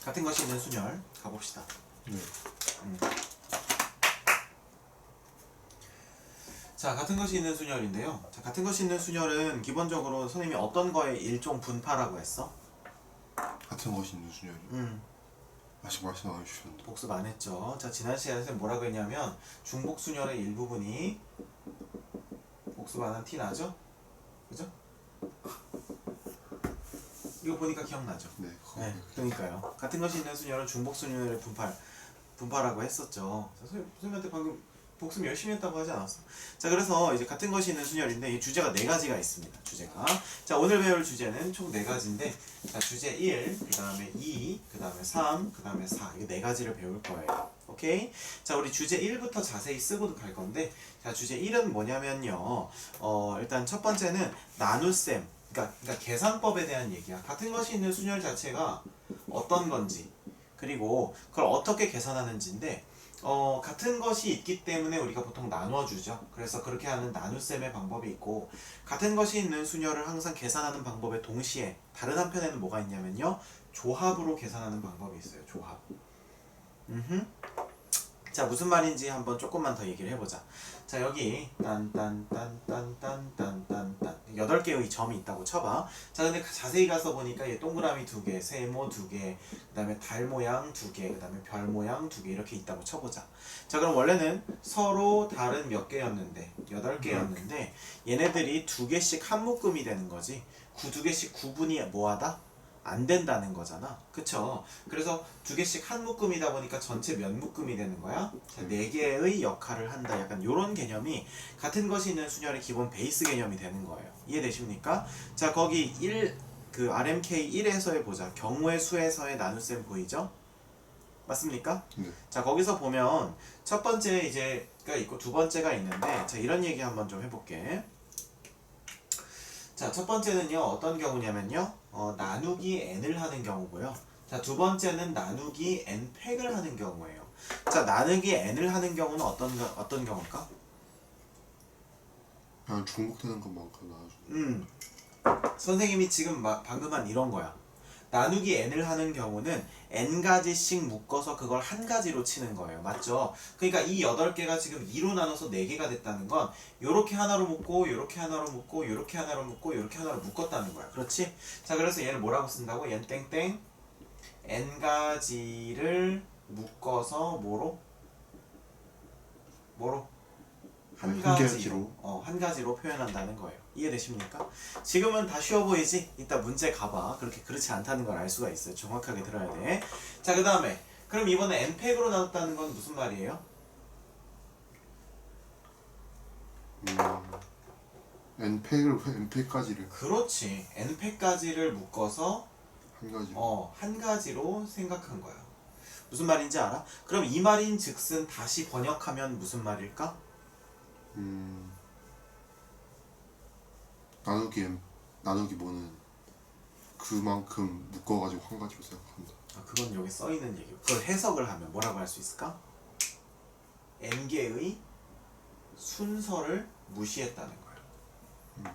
같은 것이 있는 순열 가봅시다. 네. 자, 같은 것이 있는 순열인데요. 자, 같은 것이 있는 순열은 기본적으로 선생님이 어떤 거의 일종 분파라고 했어? 같은 것이 있는 순열이. 아직 말씀 안 해주셨는데. 복습 안 했죠. 자, 지난 시간에 선생님 뭐라고 했냐면 중복 순열의 일부분이 복습 안 한 티 나죠? 그죠? 이거 보니까 기억나죠? 네. 네, 그러니까요. 같은 것이 있는 순열은 중복 순열의 분파라고 했었죠. 자, 선생님한테 방금 복습 열심히 했다고 하지 않았어? 자, 그래서 이제 같은 것이 있는 순열인데 이 주제가 네 가지가 있습니다. 주제가. 자, 오늘 배울 주제는 총 네 가지인데, 자, 주제 1, 그 다음에 2, 그 다음에 3, 그 다음에 4. 이게 네 가지를 배울 거예요. 오케이? 자, 우리 주제 1부터 자세히 쓰고 갈 건데, 자, 주제 1은 뭐냐면요. 일단 첫 번째는 나눗셈. 그러니까 계산법에 대한 얘기야. 같은 것이 있는 순열 자체가 어떤 건지, 그리고 그걸 어떻게 계산하는지인데, 같은 것이 있기 때문에 우리가 보통 나눠주죠. 그래서 그렇게 하는 나눗셈의 방법이 있고, 같은 것이 있는 순열을 항상 계산하는 방법에 동시에 다른 한편에는 뭐가 있냐면요, 조합으로 계산하는 방법이 있어요. 조합. 자, 무슨 말인지 한번 조금만 더 얘기를 해보자. 자, 여기 딴딴딴딴딴딴딴딴 8개의 점이 있다고 쳐봐. 자, 근데 자세히 가서 보니까 얘 동그라미 2개, 세모 2개, 그 다음에 달 모양 2개, 그 다음에 별 모양 2개 이렇게 있다고 쳐보자. 자, 그럼 원래는 서로 다른 몇 개였는데 8개였는데 얘네들이 2개씩 한 묶음이 되는 거지. 2개씩 구분이 뭐하다? 안 된다는 거잖아. 그쵸? 그래서 2개씩 한 묶음이다 보니까 전체 몇 묶음이 되는 거야? 자, 4개의 역할을 한다. 약간 요런 개념이 같은 것이 있는 순열의 기본 베이스 개념이 되는 거예요. 이해되십니까? 자, 거기 그 RMK 1에서의 보자. 경우의 수에서의 나눗셈 보이죠? 맞습니까? 네. 자, 거기서 보면 첫 번째 이제가 있고 두 번째가 있는데, 자, 이런 얘기 한번 좀 해볼게. 자, 첫 번째는요, 어떤 경우냐면요, 나누기 n을 하는 경우고요. 자, 두 번째는 나누기 n 팩을 하는 경우예요. 자, 나누기 n을 하는 경우는 어떤 경우일까? 그냥 중복되는 것만큼 나눠주는. 선생님이 지금 방금 한 이런 거야. 나누기 n을 하는 경우는 n가지씩 묶어서 그걸 한 가지로 치는 거예요. 맞죠? 그러니까 이 8개가 지금 2로 나눠서 4개가 됐다는 건 요렇게 하나로 묶고 요렇게 하나로 묶고 요렇게 하나로 묶고 요렇게 하나로 묶었다는 거야. 그렇지? 자, 그래서 얘를 뭐라고 쓴다고? 얘는 땡땡 n가지를 묶어서 뭐로? 한 가지로. 한 가지로 표현한다는 거예요. 이해되십니까? 지금은 다 쉬워 보이지? 이따 문제 가봐. 그렇지 않다는 걸 알 수가 있어요. 정확하게 들어야 돼. 자, 그 다음에 그럼 이번에 n팩으로 나눴다는 건 무슨 말이에요? n팩까지를 그렇지. n팩까지를 묶어서 한 가지로. 한 가지로 생각한 거야. 무슨 말인지 알아? 그럼 이 말인 즉슨 다시 번역하면 무슨 말일까? 나누기 뭐는 그만큼 묶어가지고 한 가지로 생각한다. 그건 여기 써있는 얘기고, 그걸 해석을 하면 뭐라고 할 수 있을까? n개의 순서를 무시했다는 거예요.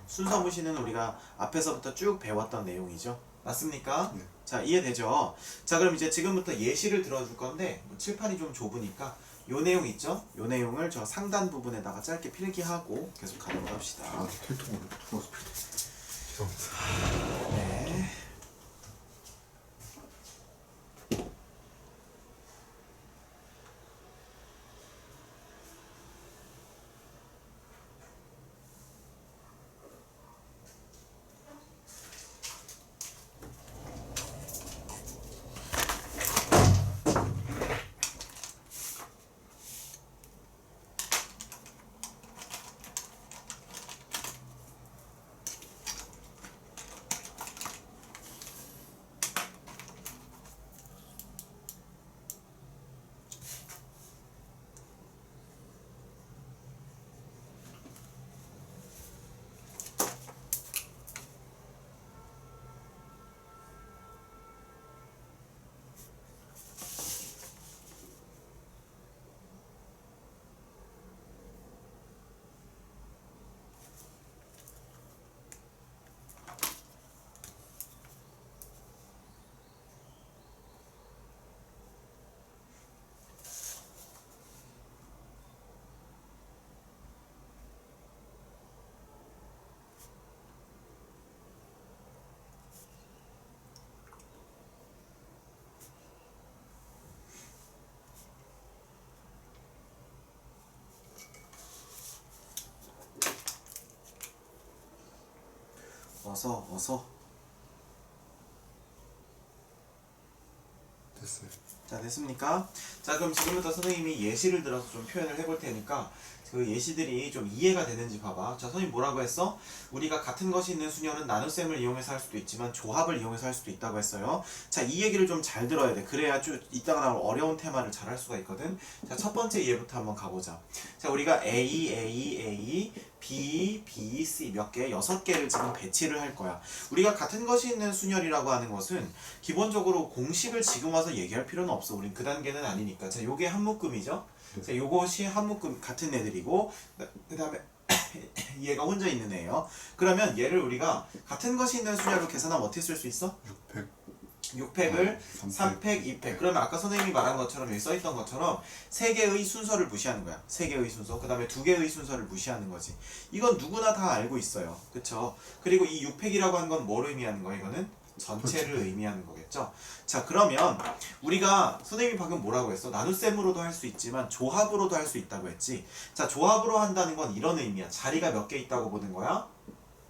순서 무시는 우리가 앞에서부터 쭉 배웠던 내용이죠. 맞습니까? 네. 자, 이해되죠? 자, 그럼 이제 지금부터 예시를 들어줄 건데 칠판이 좀 좁으니까 요 내용 있죠? 요 내용을 저 상단 부분에다가 짧게 필기하고 계속 가도록 합시다. 필통으로 풀어서 죄송합니다. 네. 어서. 됐어요. 자, 됐습니까? 자, 그럼 지금부터 선생님이 예시를 들어서 좀 표현을 해볼 테니까 그 예시들이 좀 이해가 되는지 봐봐. 자, 선생님 뭐라고 했어? 우리가 같은 것이 있는 수녀는 나눗셈을 이용해서 할 수도 있지만 조합을 이용해서 할 수도 있다고 했어요. 자, 이 얘기를 좀 잘 들어야 돼. 그래야 쭉 이따가 나올 어려운 테마를 잘 할 수가 있거든. 자, 첫 번째 예부터 한번 가보자. 자, 우리가 A, B, C 몇 개? 6개를 지금 배치를 할 거야. 우리가 같은 것이 있는 순열이라고 하는 것은 기본적으로 공식을 지금 와서 얘기할 필요는 없어. 우린 그 단계는 아니니까. 자, 요게 한 묶음이죠. 자, 요것이 한 묶음 같은 애들이고 그 다음에 얘가 혼자 있는 애예요. 그러면 얘를 우리가 같은 것이 있는 순열로 계산하면 어떻게 쓸 수 있어? 6팩을 3팩, 2팩. 그러면 아까 선생님이 말한 것처럼 여기 써있던 것처럼 3개의 순서를 무시하는 거야. 3개의 순서. 그 다음에 2개의 순서를 무시하는 거지. 이건 누구나 다 알고 있어요. 그쵸? 그리고 이 6팩이라고 하는 건 뭘 의미하는 거야? 이거는 전체를 의미하는 거겠죠? 자, 그러면 우리가 선생님이 방금 뭐라고 했어? 나눗셈으로도 할 수 있지만 조합으로도 할 수 있다고 했지. 자, 조합으로 한다는 건 이런 의미야. 자리가 몇 개 있다고 보는 거야?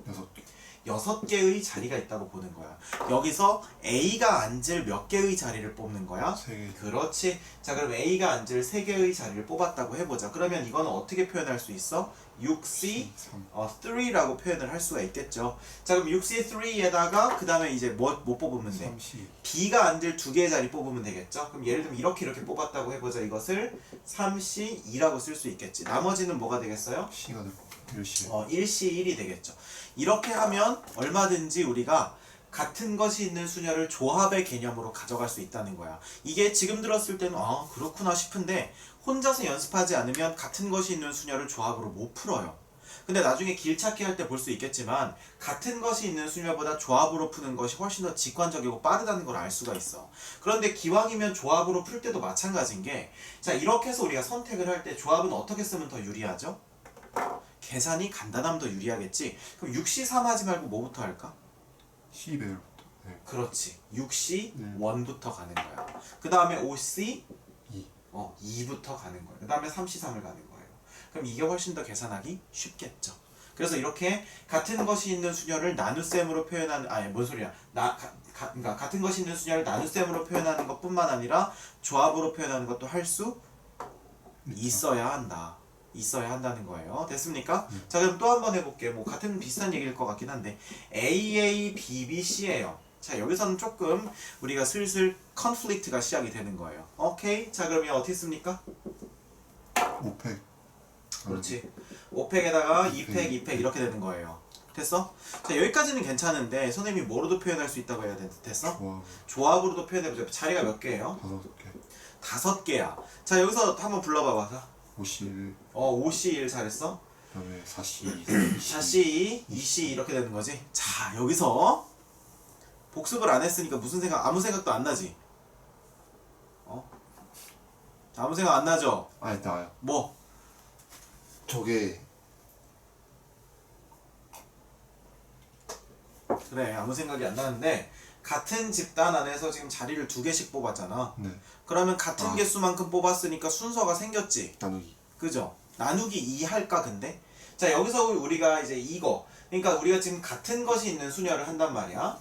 6개. 6개의 자리가 있다고 보는 거야. 여기서 A가 앉을 몇 개의 자리를 뽑는 거야? 3개. 그렇지. 자, 그럼 A가 앉을 3개의 자리를 뽑았다고 해보자. 그러면 이거는 어떻게 표현할 수 있어? 6C 3라고 표현을 할 수가 있겠죠. 자, 그럼 6C 3에다가 그 다음에 이제 뭐 뽑으면 돼? 3C. B가 앉을 2개의 자리 뽑으면 되겠죠. 그럼 예를 들면 이렇게 뽑았다고 해보자. 이것을 3C2라고 쓸 수 있겠지. 나머지는 뭐가 되겠어요? C가 되고 1C. 1C1이 되겠죠. 이렇게 하면 얼마든지 우리가 같은 것이 있는 수녀를 조합의 개념으로 가져갈 수 있다는 거야. 이게 지금 들었을 때는 그렇구나 싶은데 혼자서 연습하지 않으면 같은 것이 있는 수녀를 조합으로 못 풀어요. 근데 나중에 길찾기 할 때 볼 수 있겠지만 같은 것이 있는 수녀보다 조합으로 푸는 것이 훨씬 더 직관적이고 빠르다는 걸 알 수가 있어. 그런데 기왕이면 조합으로 풀 때도 마찬가지인 게, 자, 이렇게 해서 우리가 선택을 할 때 조합은 어떻게 쓰면 더 유리하죠? 계산이 간단하면 더 유리하겠지. 그럼 6C3 하지 말고 뭐부터 할까? C 배열부터. 네. 그렇지. 6C1부터 가는 거야. 그 다음에 5C 2. 2부터 가는 거야. 그 다음에 3C3을 가는 거예요. 그럼 이게 훨씬 더 계산하기 쉽겠죠. 그래서 이렇게 같은 것이 있는 수녀를 나눗셈으로 표현하는, 뭔 소리야. 그러니까 같은 것이 있는 수녀를 나눗셈으로 표현하는 것뿐만 아니라 조합으로 표현하는 것도 할 수 있어야 한다. 있어야 한다는 거예요. 됐습니까? 자, 그럼 또 한 번 해볼게. 뭐 같은 비슷한 얘기일 것 같긴 한데 AABBC예요. 자, 여기서는 조금 우리가 슬슬 컨플릭트가 시작이 되는 거예요. 오케이? 자, 그럼 이 어떻게 씁니까? 5팩. 그렇지. 5팩에다가 2팩, 2팩 이렇게 되는 거예요. 됐어? 자, 여기까지는 괜찮은데 선생님이 뭐로도 표현할 수 있다고 해야 돼. 됐어? 조합. 조합으로도 표현해보자. 자리가 몇 개예요? 5개. 5개야. 자, 여기서 한번 불러봐봐. 5C1. 5C1 잘했어. 그다음에 4C. 4C2, 2C 이렇게 되는 거지. 자, 여기서 복습을 안 했으니까 아무 생각도 안 나지? 아무 생각 안 나죠? 나요. 뭐? 저게 그래, 아무 생각이 안 나는데 같은 집단 안에서 지금 자리를 2개씩 뽑았잖아. 네. 그러면 같은 개수만큼 뽑았으니까 순서가 생겼지. 나누기. 그죠? 나누기 2 할까 근데? 자, 여기서 우리가 이제 이거, 그러니까 우리가 지금 같은 것이 있는 수녀를 한단 말이야.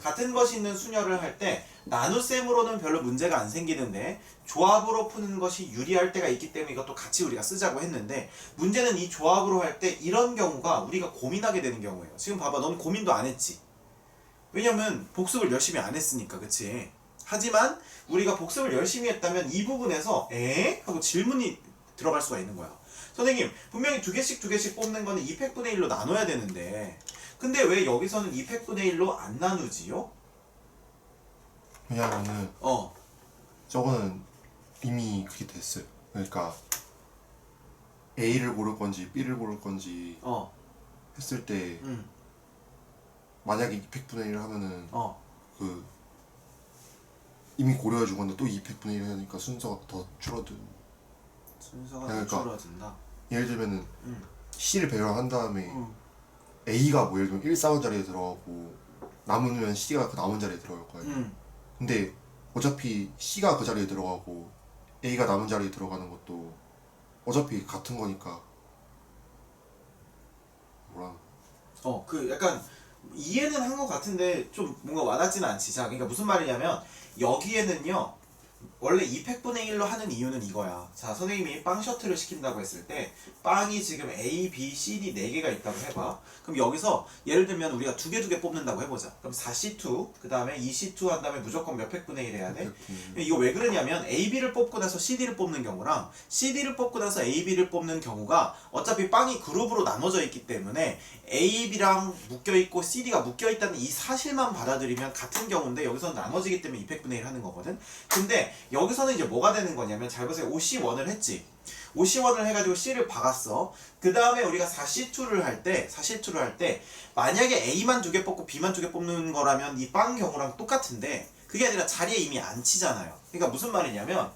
같은 것이 있는 수녀를 할 때 나눗셈으로는 별로 문제가 안 생기는데 조합으로 푸는 것이 유리할 때가 있기 때문에 이것도 같이 우리가 쓰자고 했는데, 문제는 이 조합으로 할 때 이런 경우가 우리가 고민하게 되는 경우예요. 지금 봐봐, 넌 고민도 안 했지. 왜냐면 복습을 열심히 안 했으니까. 그치? 하지만 우리가 복습을 열심히 했다면 이 부분에서 하고 질문이 들어갈 수가 있는 거야. 선생님, 분명히 2개씩 뽑는 거는 2팩분의 1로 나눠야 되는데 근데 왜 여기서는 2팩분의 1로 안 나누지요? 왜냐면은 저거는 이미 그게 됐어요. 그러니까 A를 고를 건지 B를 고를 건지 했을 때 만약에 2팩분의 1을 하면은 그 이미 고려해 준 건데 또 2팩분의 1을 하니까 순서가 더 줄어든. 순서가 그러니까 줄어든다. 예를 들면은 C를 배열한 다음에 A가 뭐 예를 들면 1, 4번 자리에 들어가고 남으면 C가 그 남은 자리에 들어갈 거예요. 근데 어차피 C가 그 자리에 들어가고 A가 남은 자리에 들어가는 것도 어차피 같은 거니까. 뭐라 그 약간 이해는 한 것 같은데 좀 뭔가 와닿지는 않지. 자, 그러니까 무슨 말이냐면 여기에는요 원래 2팩분의 1로 하는 이유는 이거야. 자, 선생님이 빵 셔틀을 시킨다고 했을 때 빵이 지금 A, B, C, D 4개가 있다고 해봐. 그럼 여기서 예를 들면 우리가 두 개 뽑는다고 해보자. 그럼 4C2, 그 다음에 2C2 한 다음에 무조건 몇 팩분의 1 해야 돼? 이거 왜 그러냐면 A, B를 뽑고 나서 C, D를 뽑는 경우랑 C, D를 뽑고 나서 A, B를 뽑는 경우가 어차피 빵이 그룹으로 나눠져 있기 때문에 A, B랑 묶여있고 C, D가 묶여있다는 이 사실만 받아들이면 같은 경우인데 여기서는 나눠지기 때문에 2팩분의 1 하는 거거든. 근데 여기서는 이제 뭐가 되는 거냐면 잘 보세요. OC1을 했지. OC1을 해가지고 C를 박았어. 그 다음에 우리가 4C2를 할 때 만약에 A만 2개 뽑고 B만 2개 뽑는 거라면 이 빵 경우랑 똑같은데 그게 아니라 자리에 이미 앉히잖아요. 그러니까 무슨 말이냐면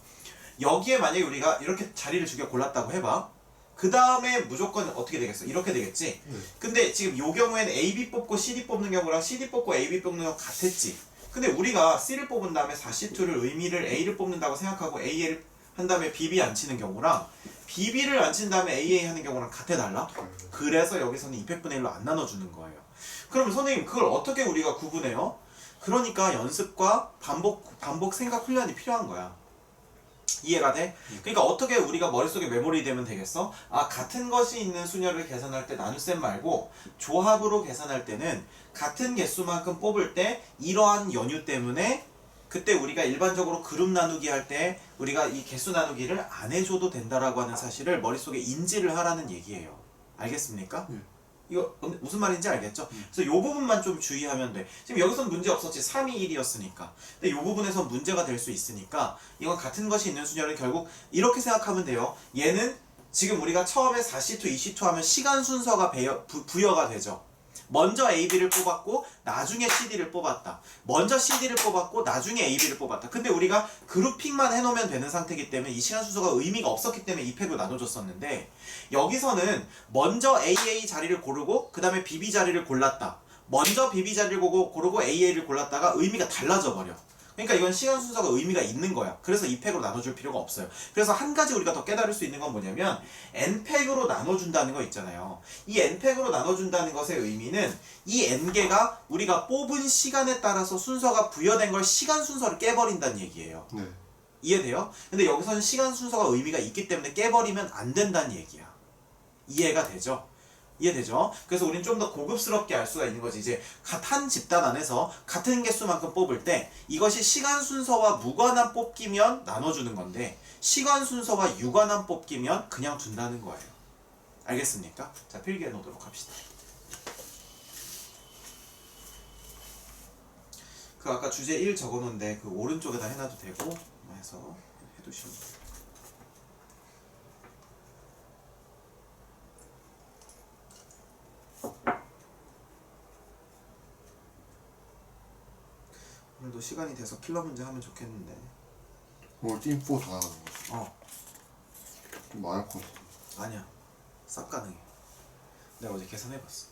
여기에 만약에 우리가 이렇게 자리를 2개 골랐다고 해봐. 그 다음에 무조건 어떻게 되겠어? 이렇게 되겠지? 근데 지금 요 경우에는 AB 뽑고 CD 뽑는 경우랑 CD 뽑고 AB 뽑는 경우 같았지? 근데 우리가 C를 뽑은 다음에 4C2를 의미를 A를 뽑는다고 생각하고 A를 한 다음에 BB 안 치는 경우랑 BB를 안 친 다음에 AA 하는 경우랑 같아 달라? 그래서 여기서는 2팩분의 1로 안 나눠주는 거예요. 그럼 선생님 그걸 어떻게 우리가 구분해요? 그러니까 연습과 반복 생각 훈련이 필요한 거야. 이해가 돼? 그러니까 어떻게 우리가 머릿속에 메모리 되면 되겠어? 아, 같은 것이 있는 수녀를 계산할 때 나눗셈 말고 조합으로 계산할 때는 같은 개수만큼 뽑을 때 이러한 연유 때문에 그때 우리가 일반적으로 그룹 나누기 할 때 우리가 이 개수 나누기를 안 해줘도 된다라고 하는 사실을 머릿속에 인지를 하라는 얘기예요. 알겠습니까? 이거 무슨 말인지 알겠죠? 그래서 이 부분만 좀 주의하면 돼. 지금 여기서는 문제 없었지. 3이 1이었으니까. 근데 이 부분에서 문제가 될 수 있으니까 이건 같은 것이 있는 수녀는 결국 이렇게 생각하면 돼요. 얘는 지금 우리가 처음에 4C2, 2C2 하면 시간 순서가 부여가 되죠. 먼저 AB를 뽑았고 나중에 CD를 뽑았다. 먼저 CD를 뽑았고 나중에 AB를 뽑았다. 근데 우리가 그룹핑만 해놓으면 되는 상태이기 때문에 이 시간 순서가 의미가 없었기 때문에 이 팩으로 나눠줬었는데 여기서는 먼저 AA 자리를 고르고 그 다음에 BB 자리를 골랐다. 먼저 BB 자리를 고르고 AA를 골랐다가 의미가 달라져 버려. 그러니까 이건 시간 순서가 의미가 있는 거야. 그래서 이 팩으로 나눠줄 필요가 없어요. 그래서 한 가지 우리가 더 깨달을 수 있는 건 뭐냐면 N팩으로 나눠준다는 거 있잖아요. 이 N팩으로 나눠준다는 것의 의미는 이 N개가 우리가 뽑은 시간에 따라서 순서가 부여된 걸 시간 순서를 깨버린다는 얘기예요. 네. 이해돼요? 근데 여기서는 시간 순서가 의미가 있기 때문에 깨버리면 안 된다는 얘기야. 이해가 되죠? 이해되죠? 그래서 우린 좀 더 고급스럽게 알 수가 있는 거지. 이제 한 집단 안에서 같은 개수만큼 뽑을 때 이것이 시간 순서와 무관한 뽑기면 나눠주는 건데 시간 순서와 유관한 뽑기면 그냥 둔다는 거예요. 알겠습니까? 자, 필기해 놓도록 합시다. 그 아까 주제 1 적어놓은데 그 오른쪽에다 해놔도 되고 해서 해두시면 돼요. 오늘도 시간이 돼서 킬러 문제 하면 좋겠는데. 오늘 팀4 다 나가는 거. 좀 많을 것 같아. 아니야. 싹 가능해. 내가 어제 계산해봤어.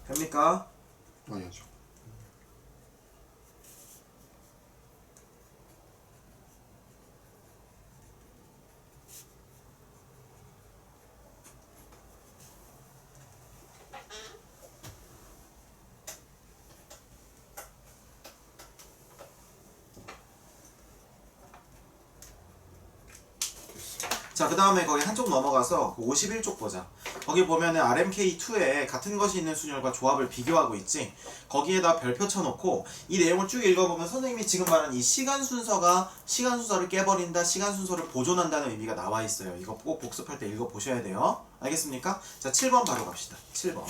됩니까? 아니죠. 자, 그 다음에 거기 한쪽 넘어가서 51쪽 보자. 거기 보면은 RMK2에 같은 것이 있는 순열과 조합을 비교하고 있지. 거기에다 별표 쳐놓고 이 내용을 쭉 읽어보면 선생님이 지금 말한 이 시간 순서가 시간 순서를 깨버린다, 시간 순서를 보존한다는 의미가 나와 있어요. 이거 꼭 복습할 때 읽어보셔야 돼요. 알겠습니까? 자, 7번 바로 갑시다. 7번.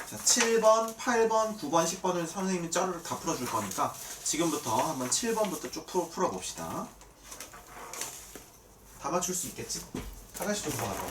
자, 7번, 8번, 9번, 10번을 선생님이 짜르르 다 풀어줄 거니까 지금부터 한번 7번부터 쭉 풀어봅시다. 다 맞출 수 있겠지? 하나씩 좀 더 하라고.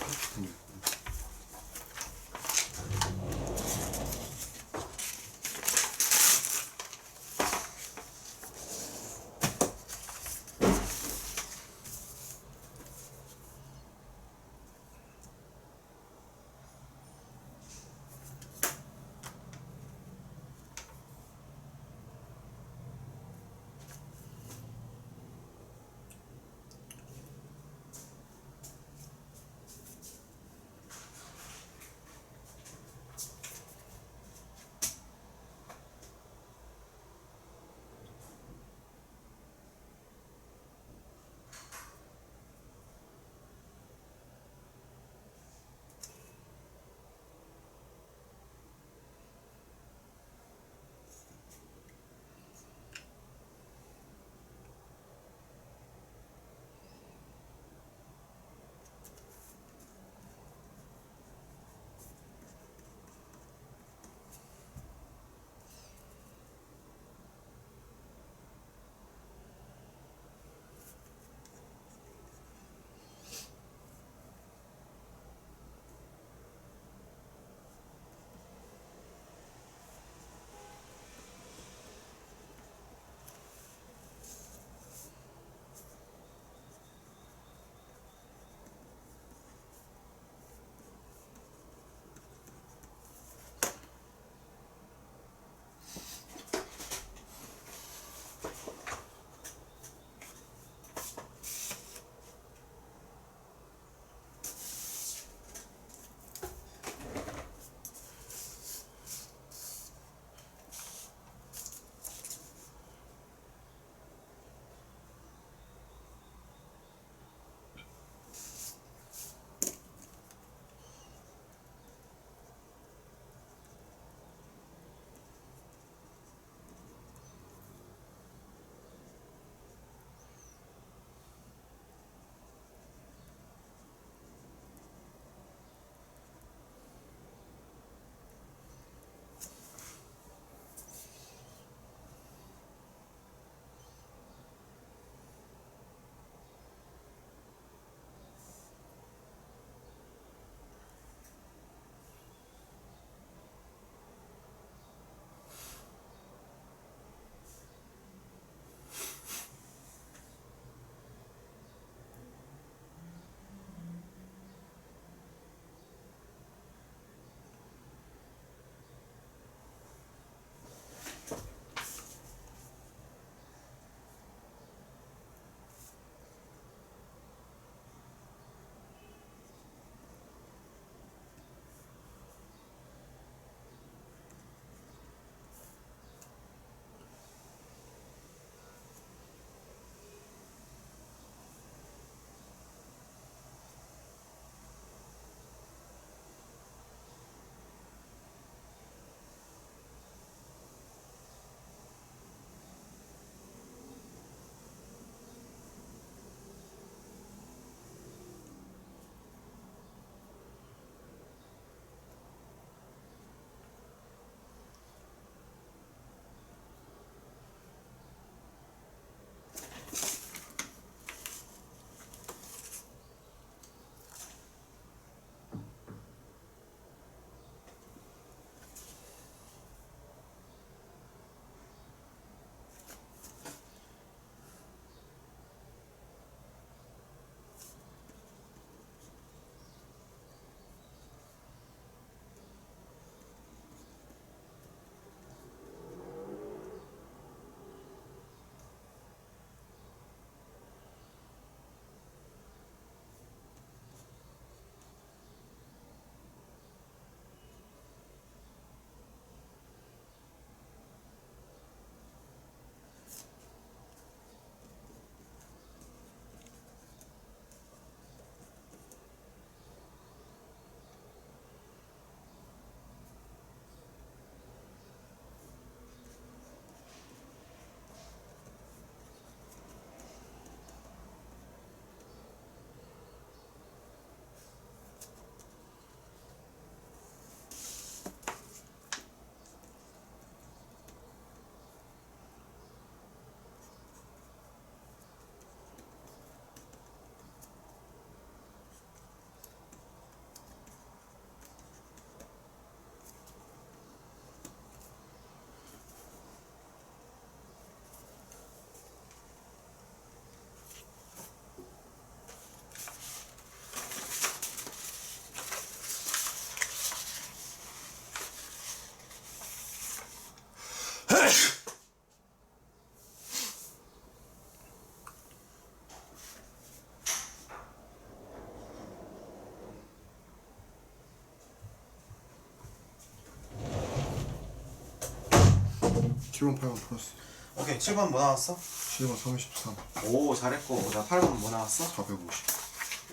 7번 8번 플러스. 오케이 7번 뭐 나왔어? 7번 33. 오 잘했고. 자 8번 뭐 나왔어? 450.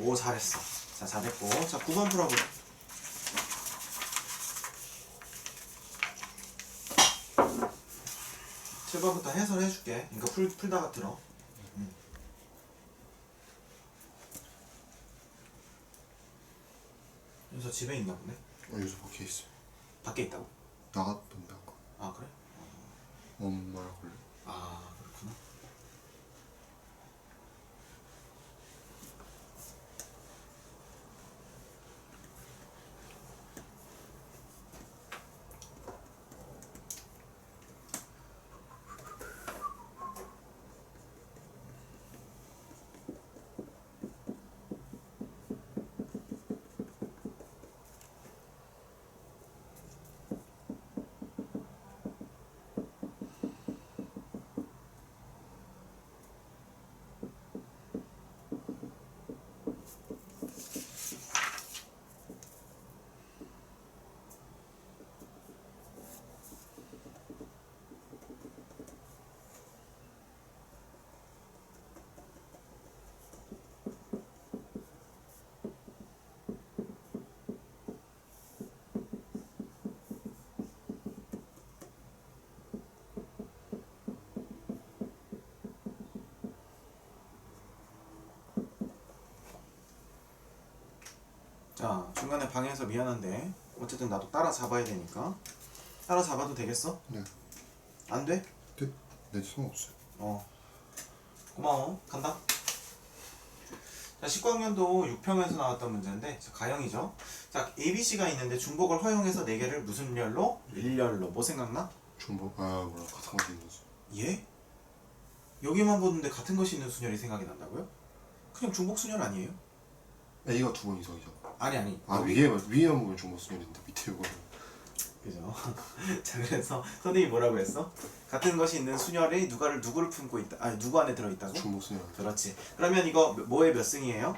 오 잘했어. 자 잘했고. 자 9번 풀어보자. 7번부터 해설해줄게. 그러니까 풀다가 들어. 여기서 집에 있나 보네. 여기서 밖에 있어. 밖에 있다고? 나갔던데 아까. 아 그래? 엄마랑 걸려. 아 그렇구나. 자 중간에 방해해서 미안한데 어쨌든 나도 따라잡아야 되니까 따라잡아도 되겠어? 네. 안 돼? 네, 상관없어요. 고마워. 간다. 자 19학년도 6평에서 나왔던 문제인데 자, 가형이죠. 자 ABC가 있는데 중복을 허용해서 4개를 무슨 열로? 일열로. 뭐 생각나? 중복. 아 몰라. 같은 거 있는 수. 예? 여기만 보는데 같은 것이 있는 순열이 생각이 난다고요? 그냥 중복 순열 아니에요? A가 2번 이상이죠. 아니 아 위에만 보면 중복 순열인데 밑에 이거는. 그죠? 자 그래서 선생님이 뭐라고 했어? 같은 것이 있는 순열이 누구를 품고 있다. 아니 누구 안에 들어있다고? 중복 순열. 그렇지. 그러면 이거 뭐의 몇 승이에요?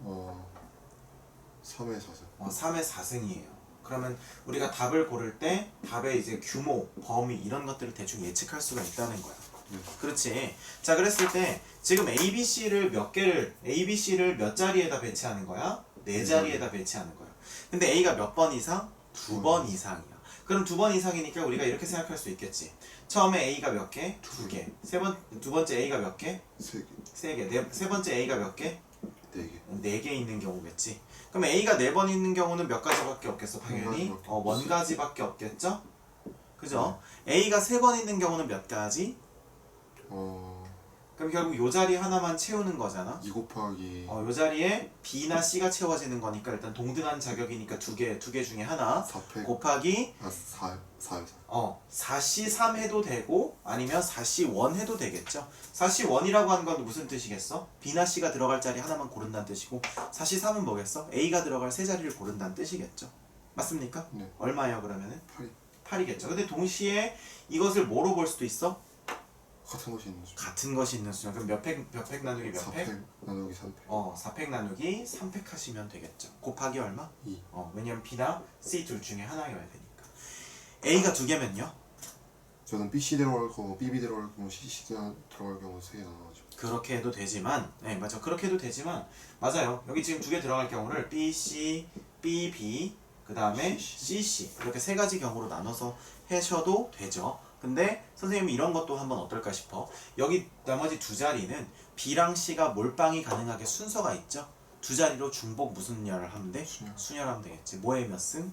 3의 4승. 3의 4승이에요. 그러면 우리가 답을 고를 때 답의 이제 규모, 범위 이런 것들을 대충 예측할 수가 있다는 거야. 네. 그렇지. 자 그랬을 때 지금 ABC를 몇 자리에다 배치하는 거야? 4자리에다 배치하는 거야. 근데 A가 몇 번 이상? 2번 이상이야. 그럼 2번 이상이니까 우리가 이렇게 생각할 수 있겠지. 처음에 A가 몇 개? 2개. 두 번째 A가 몇 개? 3개. 3개. 세 번째 A가 몇 개? 4개. 4개 있는 경우겠지. 그럼 A가 4번 있는 경우는 몇 가지밖에 없겠어? 당연히 원 가지밖에 없겠죠? 그죠? A가 3번 있는 경우는 몇 가지? 그럼 결국 요 자리 하나만 채우는 거잖아. 2 곱하기 요 자리에 B나 C가 채워지는 거니까 일단 동등한 자격이니까 두 개 중에 하나 4패 곱하기 4. 4C3 해도 되고 아니면 4C1 해도 되겠죠. 4C1이라고 하는 건 무슨 뜻이겠어? B나 C가 들어갈 자리 하나만 고른다는 뜻이고 4C3은 뭐겠어? A가 들어갈 세 자리를 고른다는 뜻이겠죠. 맞습니까? 네. 얼마예요 그러면은? 8이 8이겠죠. 근데 동시에 이것을 뭐로 볼 수도 있어? 같은 것이 있는 수. 같은 것이 있는 수냐. 그럼 몇 팩 나누기 몇 팩? 4팩 나누기 3팩. 4팩 나누기 3팩 하시면 되겠죠. 곱하기 얼마? 2. 왜냐면 B나 C 둘 중에 하나여야 되니까. A가 2개면요? 저는 BC 들어갈 거고 BB 들어갈 거고 CC 들어갈 경우 3개 나눠가지고. 그렇게 해도 되지만, 네 맞아. 그렇게 해도 되지만 맞아요. 여기 지금 2개 들어갈 경우를 B, C, B, B 그 다음에 C, C 이렇게 3가지 경우로 나눠서 하셔도 되죠. 근데 선생님이 이런 것도 한번 어떨까 싶어. 여기 나머지 2자리는 B랑 C가 몰빵이 가능하게 순서가 있죠. 2자리로 중복 무슨 열을 하면 돼? 순열하면 되겠지. 뭐에 몇 승?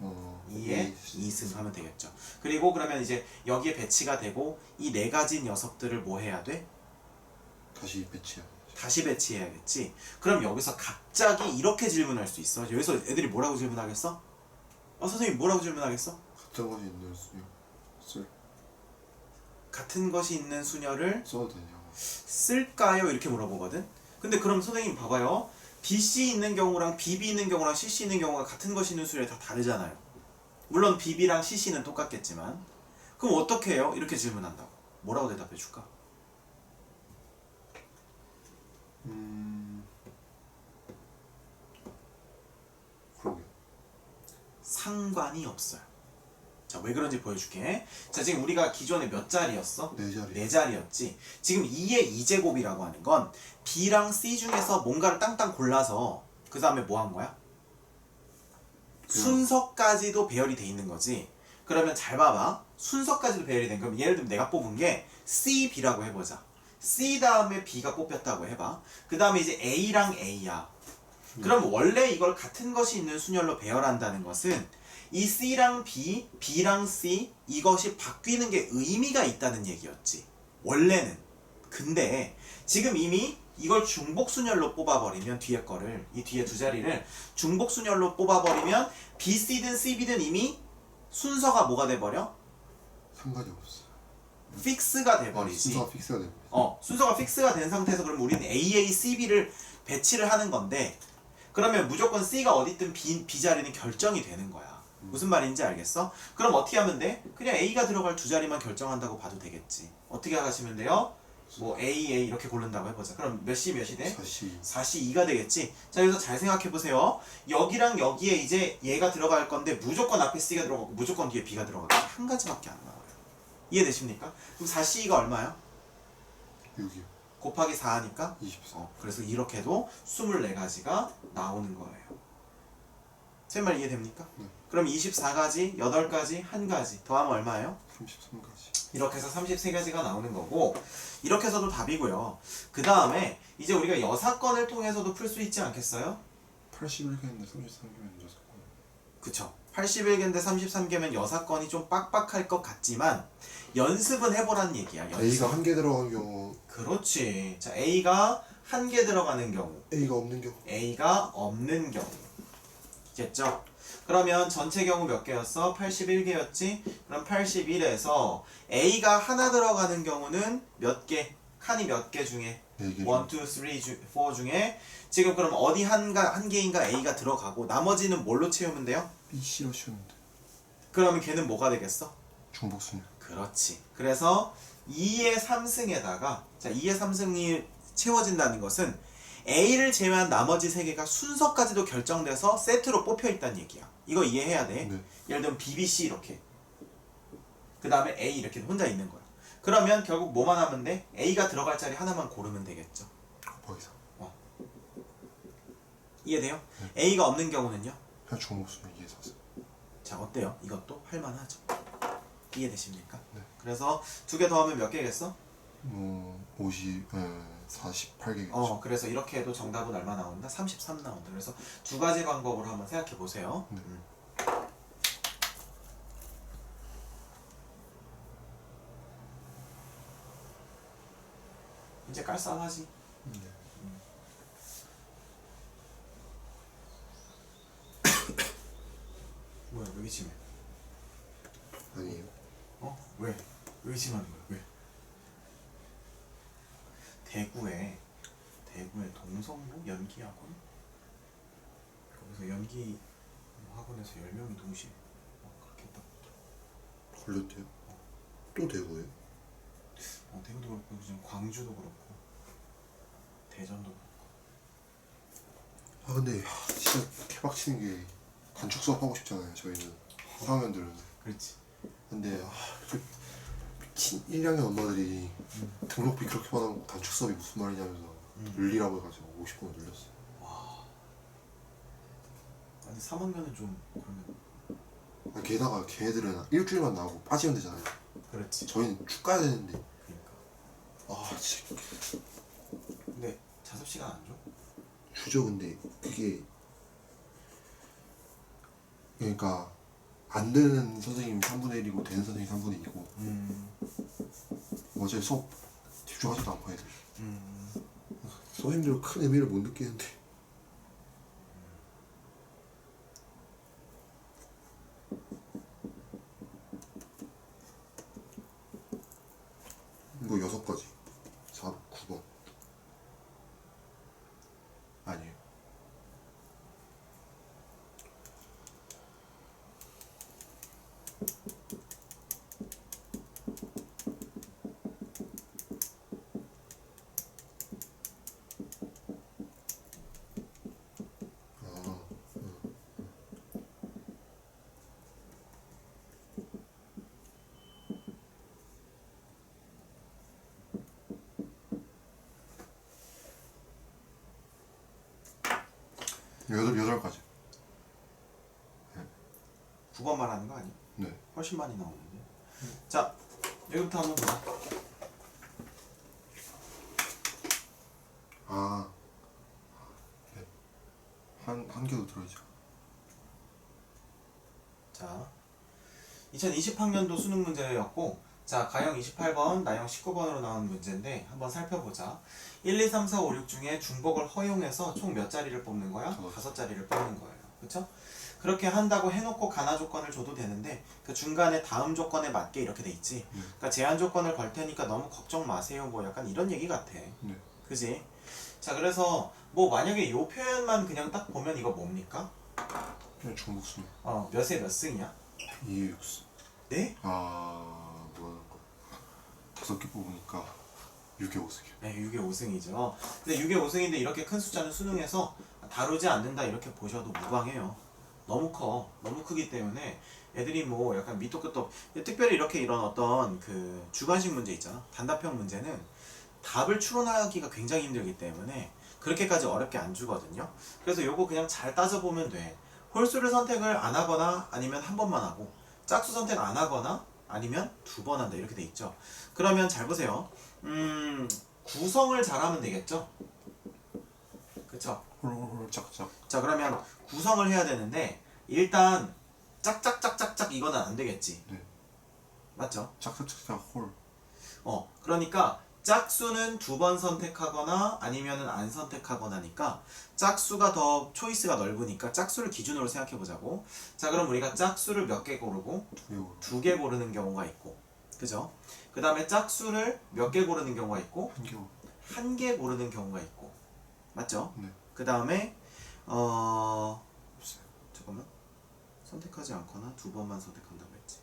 2에 2승 하면 되겠죠. 그리고 그러면 이제 여기에 배치가 되고 이 4가지 녀석들을 뭐 해야 돼? 다시 배치해야 다시 배치해야겠지. 그럼 여기서 갑자기 이렇게 질문할 수 있어. 여기서 애들이 뭐라고 질문하겠어? 선생님 뭐라고 질문하겠어? 같은 것이 있는 수. 같은 것이 있는 수녀를 써도 되냐고. 쓸까요? 이렇게 물어보거든. 근데 그럼 선생님 봐봐요. BC 있는 경우랑 BB 있는 경우랑 CC 있는 경우가 같은 것이 있는 수열이 다 다르잖아요. 물론 BB랑 CC는 똑같겠지만 그럼 어떻게 해요? 이렇게 질문한다고. 뭐라고 대답해 줄까? 그러게. 상관이 없어요. 자, 왜 그런지 보여줄게. 자, 지금 우리가 기존에 몇 자리였어? 네 자리. 네 자리였지. 지금 2의 2제곱이라고 하는 건 B랑 C 중에서 뭔가를 땅땅 골라서 그 다음에 뭐 한 거야? 순서까지도 배열이 돼 있는 거지. 그러면 잘 봐봐. 순서까지도 배열이 된 그럼 예를 들면 내가 뽑은 게 C, B라고 해보자. C 다음에 B가 뽑혔다고 해봐. 그 다음에 이제 A랑 A야. 그럼 원래 이걸 같은 것이 있는 순열로 배열한다는 것은 이 C랑 B, B랑 C 이것이 바뀌는 게 의미가 있다는 얘기였지. 원래는. 근데 지금 이미 이걸 중복순열로 뽑아버리면 뒤에 거를 이 뒤에 두 자리를 중복순열로 뽑아버리면 BC든 CB든 이미 순서가 뭐가 돼버려? 상관이 없어. 픽스가 돼버리지. 순서가 픽스가 됩니다. 순서가 픽스가 된 상태에서 그럼 우리는 AA, CB를 배치를 하는 건데 그러면 무조건 C가 어디든 B 자리는 결정이 되는 거야. 무슨 말인지 알겠어? 그럼 어떻게 하면 돼? 그냥 A가 들어갈 두 자리만 결정한다고 봐도 되겠지. 어떻게 하시면 돼요? 뭐 A 이렇게 고른다고 해보자. 그럼 몇 시 몇이 돼? 4시. 4시 2가 되겠지. 자, 여기서 잘 생각해 보세요. 여기랑 여기에 이제 얘가 들어갈 건데 무조건 앞에 C가 들어가고 무조건 뒤에 B가 들어가고 한 가지밖에 안 나와요. 이해되십니까? 그럼 4C 2가 얼마야? 6이요. 곱하기 4하니까 24. 그래서 이렇게도 24가지가 나오는 거예요. 제 말 이해됩니까? 네. 그럼 24가지, 8가지, 1가지 더하면 얼마예요? 33가지. 이렇게 해서 33가지가 나오는 거고 이렇게 해서도 답이고요. 그 다음에 이제 우리가 여사건을 통해서도 풀 수 있지 않겠어요? 81개인데 33개면 6건. 그쵸. 81개인데 33개면 여사건이 좀 빡빡할 것 같지만 연습은 해보라는 얘기야. 연습. A가 한 개 들어간 경우. 그렇지. 자, A가 한 개 들어가는 경우, A가 없는 경우. A가 없는 경우. 됐죠? 그러면 전체 경우 몇 개였어? 81개였지? 그럼 81에서 A가 하나 들어가는 경우는 몇 개? 칸이 몇 개 중에? 4개. 1, 2, 3, 4 중에 지금 그럼 어디 한 개인가 A가 들어가고 나머지는 뭘로 채우면 돼요? B, C로 씌우는데. 그러면 걔는 뭐가 되겠어? 중복순. 그렇지. 그래서 2의 3승에다가 자 2의 3승이 채워진다는 것은 A를 제외한 나머지 3개가 순서까지도 결정돼서 세트로 뽑혀 있다는 얘기야. 이거 이해해야 돼. 네. 예를 들면 B, B, C 이렇게. 그 다음에 A 이렇게 혼자 있는 거야. 그러면 결국 뭐만 하면 돼? A가 들어갈 자리 하나만 고르면 되겠죠. 곱하기 4. 이해돼요? A가 없는 경우는요? 그냥 중복순 2에 4. 자 어때요? 이것도 할만하죠. 이해되십니까? 네. 그래서 두 개 더하면 몇 개겠어? 48개겠죠. 그래서 이렇게 해도 정답은 얼마 나온다? 33 나온다. 그래서 두 가지 방법으로 한번 생각해 보세요. 네. 이제 깔쌈하지? 네. 뭐야 왜 기침해? 아니에요. 왜? 왜 기침하는 거야? 왜? 대구에 동성로 연기학원? 거기서 연기 학원에서 10명이 동시에 그렇게 했다고 하더라고. 걸렸대요? 또 대구예요? 대구도 그렇고 지금 광주도 그렇고 대전도 그렇고. 근데 진짜 개박치는 게 단축 수업 하고 싶잖아요. 저희는 4학년들은. 그렇지. 근데 이렇게 미친 1학년 엄마들이 등록비 그렇게 받아먹고 단축 수업이 무슨 말이냐면서 늘리라고 해가지고 50분을 늘렸어요. 아니 3학년은 좀 그러면 게다가 걔네들은 일주일만 나오고 빠지면 되잖아요. 그렇지. 저희는 쭉 가야 되는데. 그러니까. 진짜 근데 자습 시간 안 줘? 주죠. 근데 그게 그러니까 안 되는 선생님이 3분의 1이고 되는 선생님이 3분의 2고 어제 수업 집중하지도 않고 애들 선생님들 큰 의미를 못 느끼는데 이거 6가지 4, 9번 아니에요. 여덟 가지. 9번 말하는 거 아니야? 네. 훨씬 많이 나오는데. 자, 여기부터 한번 보자. 아, 네. 한 개도 들어있죠. 자, 2020학년도 수능 문제였고, 자, 가형 28번, 나형 19번으로 나온 문제인데 한번 살펴보자. 1, 2, 3, 4, 5, 6 중에 중복을 허용해서 총 몇 자리를 뽑는 거야? 5자리를 뽑는 거예요. 그쵸? 그렇게 한다고 해놓고 가나 조건을 줘도 되는데 그 중간에 다음 조건에 맞게 이렇게 돼 있지. 그러니까 제한 조건을 걸 테니까 너무 걱정 마세요. 뭐 약간 이런 얘기 같아. 네. 그지? 자, 그래서 뭐 만약에 요 표현만 그냥 딱 보면 이거 뭡니까? 그냥 중복순. 몇에 몇 승이야? 2의 6승. 네? 뭐야? 5개 뽑으니까 6의 5승이요. 네, 6의 5승이죠. 근데 6의 5승인데 이렇게 큰 숫자는 수능에서 다루지 않는다 이렇게 보셔도 무방해요. 너무 커. 너무 크기 때문에 애들이 뭐 약간 밑도 끝도 없. 특별히 이렇게 이런 어떤 그 주관식 문제 있잖아. 단답형 문제는 답을 추론하기가 굉장히 힘들기 때문에 그렇게까지 어렵게 안 주거든요. 그래서 요거 그냥 잘 따져보면 돼. 홀수를 선택을 안 하거나 아니면 한 번만 하고 짝수 선택 안 하거나 아니면 2번 한다 이렇게 돼 있죠. 그러면 잘 보세요. 구성을 잘하면 되겠죠. 그쵸? 홀홀홀 짝짝. 자, 그러면 구성을 해야 되는데 일단 짝짝짝짝짝 이거는 안 되겠지. 네. 맞죠? 짝짝짝짝 홀. 그러니까 짝수는 2번 선택하거나 아니면은 안 선택하거나니까 짝수가 더 초이스가 넓으니까 짝수를 기준으로 생각해 보자고. 자, 그럼 우리가 짝수를 몇 개 고르고 2개 고르는 경우가 있고, 그죠? 그 다음에 짝수를 몇 개 고르는 경우가 있고 1개 고르는 경우가 있고, 맞죠? 네. 그 다음에 없어요. 잠깐만, 선택하지 않거나 2번만 선택한다고 했지.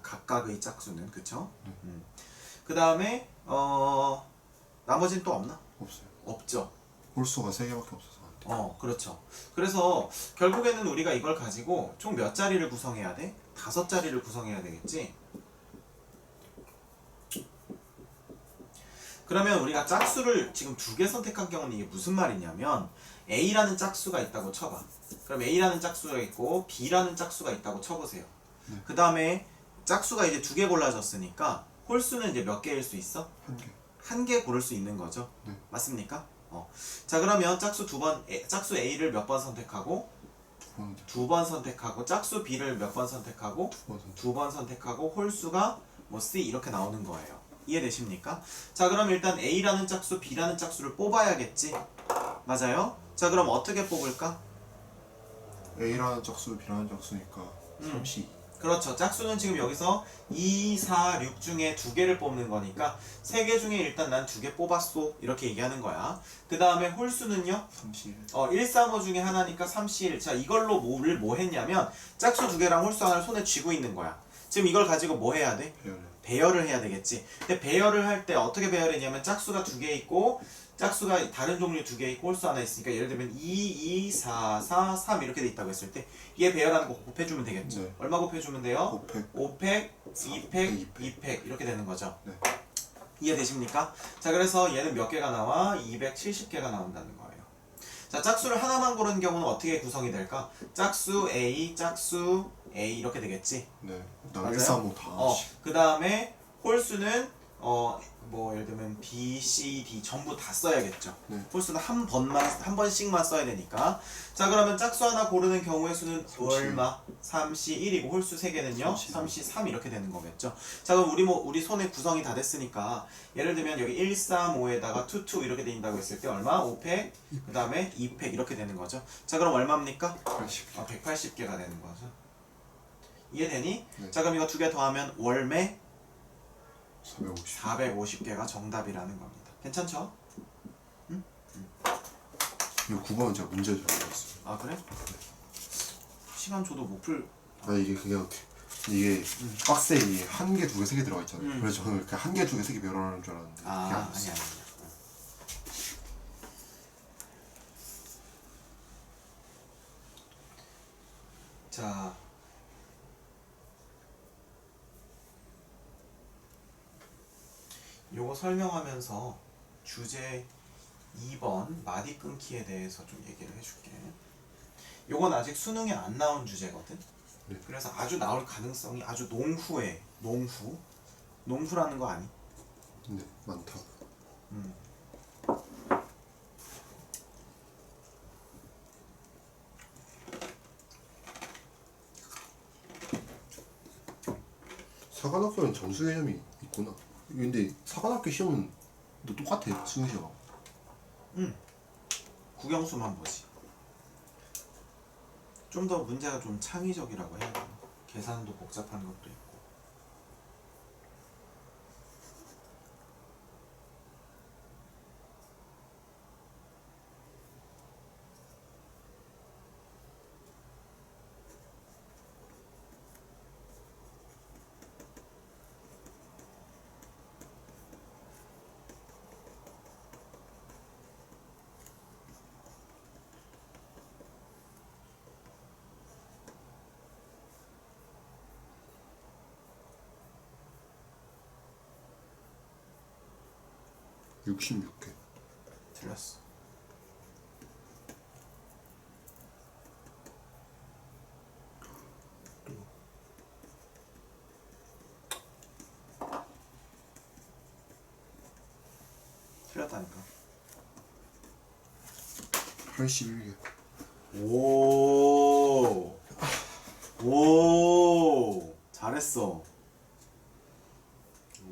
각각의 짝수는, 그쵸? 네. 그 다음에 나머지는 또 없나? 없어요. 없죠. 홀수가 3개밖에 없어서 안 돼요. 그렇죠. 그래서 결국에는 우리가 이걸 가지고 총 몇 자리를 구성해야 돼? 5자리를 구성해야 되겠지. 그러면 우리가 짝수를 지금 2개 선택한 경우는 이게 무슨 말이냐면 A라는 짝수가 있다고 쳐봐. 그럼 A라는 짝수가 있고 B라는 짝수가 있다고 쳐보세요. 네. 그 다음에 짝수가 이제 2개 골라졌으니까 홀수는 이제 몇 개일 수 있어? 1개. 1개 고를 수 있는 거죠. 네. 맞습니까? 자, 그러면 짝수 짝수 A를 몇 번 선택하고 2번 선택하고 짝수 B를 몇 번 선택하고 2번 선택하고 홀수가 뭐 C 이렇게 나오는 거예요. 이해되십니까? 자, 그럼 일단 A라는 짝수, B라는 짝수를 뽑아야겠지? 맞아요? 자, 그럼 어떻게 뽑을까? A라는 짝수, B라는 짝수니까 32. 그렇죠. 짝수는 지금 여기서 2, 4, 6 중에 2개를 뽑는 거니까 3개 중에 일단 난 2개 뽑았소 이렇게 얘기하는 거야. 그 다음에 홀수는요? 31. 1, 3, 5 중에 하나니까 31. 자, 이걸로 뭐 했냐면 짝수 2개랑 홀수 하나를 손에 쥐고 있는 거야. 지금 이걸 가지고 뭐 해야 돼? 배열을 해야 되겠지. 근데 배열을 할 때 어떻게 배열했냐면 짝수가 2개 있고 짝수가 다른 종류 2개 있고 홀수 하나 있으니까 예를 들면 2, 2, 4, 4, 3 이렇게 돼 있다고 했을 때 얘 배열하는 거 곱해주면 되겠죠. 네. 얼마 곱해주면 돼요? 5팩, 2팩, 2팩 이렇게 되는 거죠. 네. 이해되십니까? 자, 그래서 얘는 몇 개가 나와? 270개가 나온다는 거예요. 자, 짝수를 하나만 고르는 경우는 어떻게 구성이 될까? 짝수 A, 짝수 A 이렇게 되겠지. 네. 맞아요? 1, 3, 5 다. 그 다음에 홀수는 뭐 예를 들면 B, C, D 전부 다 써야겠죠. 네. 홀수는 한 번씩만 써야 되니까. 자, 그러면 짝수 하나 고르는 경우의 수는 3C. 얼마? 3C1이고 홀수 3개는요? 3C3. 3C3 이렇게 되는 거겠죠. 자, 그럼 우리 손에 구성이 다 됐으니까 예를 들면 여기 1, 3, 5에다가 2, 2 이렇게 된다고 했을 때 얼마? 5팩, 그 다음에 2팩 이렇게 되는 거죠. 자, 그럼 얼마입니까? 80. 180개가 되는 거죠. 이해되니? 네. 자, 그럼 이거 2개 더하면 월매 450. 450개가 정답이라는 겁니다. 괜찮죠? 이거 9번은 제가 문제 좀 알았어요. 아, 그래? 시간 줘도 못 풀. 이게 박스에 이게 1개, 2개, 3개 들어가 있잖아요. 그래서 저는 이렇게 1개, 2개, 3개 배열하는 줄 알았는데 그게 아니야. 아니었어요. 자, 요거 설명하면서 주제 2번 마디 끊기에 대해서 좀 얘기를 해줄게. 요건 아직 수능에 안 나온 주제거든. 네. 그래서 아주 나올 가능성이 아주 농후에 농후라는 거 아니? 네, 많다. 사관학교는 점수 개념이 있구나. 근데 사관학교 시험은 또 똑같아, 수능 시험. 국영수만 보지. 좀 더 문제가 좀 창의적이라고 해야 되나? 계산도 복잡한 것도 있고. 개 66개. 틀렸어. 틀렸다니까. 81개. 오, 잘했어.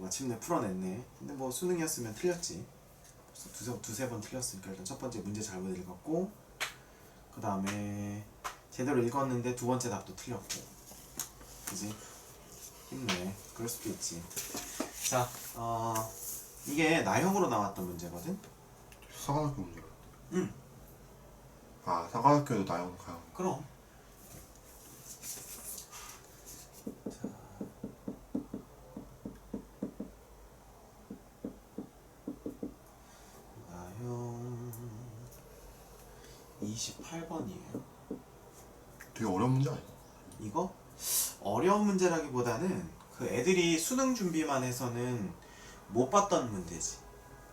마침내 풀어냈네. 근데 뭐 수능이었으면 틀렸지. 벌써 두세 번 틀렸으니까 일단 첫 번째 문제 잘못 읽었고, 그 다음에 제대로 읽었는데 두 번째 답도 틀렸고. 그지? 힘내. 그럴 수도 있지. 자, 이게 나형으로 나왔던 문제거든? 사관학교 문제가. 응. 아, 사관학교도 나영 가요. 그럼. 나형 28번이에요. 되게 어려운 문제 아니야? 이거 어려운 문제라기보다는 그 애들이 수능 준비만 해서는 못 봤던 문제지.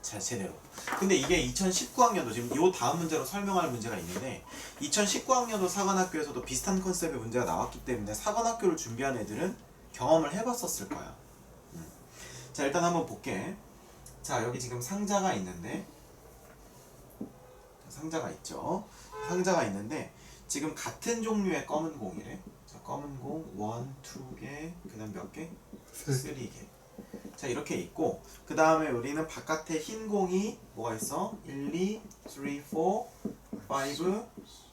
자, 제대로. 근데 이게 2019학년도 지금 요 다음 문제로 설명할 문제가 있는데 2019학년도 사관학교에서도 비슷한 컨셉의 문제가 나왔기 때문에 사관학교를 준비한 애들은 경험을 해봤었을 거야. 자, 일단 한번 볼게. 자, 여기 지금 상자가 있는데 상자가 있죠. 상자가 있는데 지금 같은 종류의 검은 공이래. 자, 검은 공 1, 2개, 그 다음 몇 개? 3개. 자, 이렇게 있고 그 다음에 우리는 바깥에 흰 공이 뭐가 있어? 1, 2, 3, 4, 5,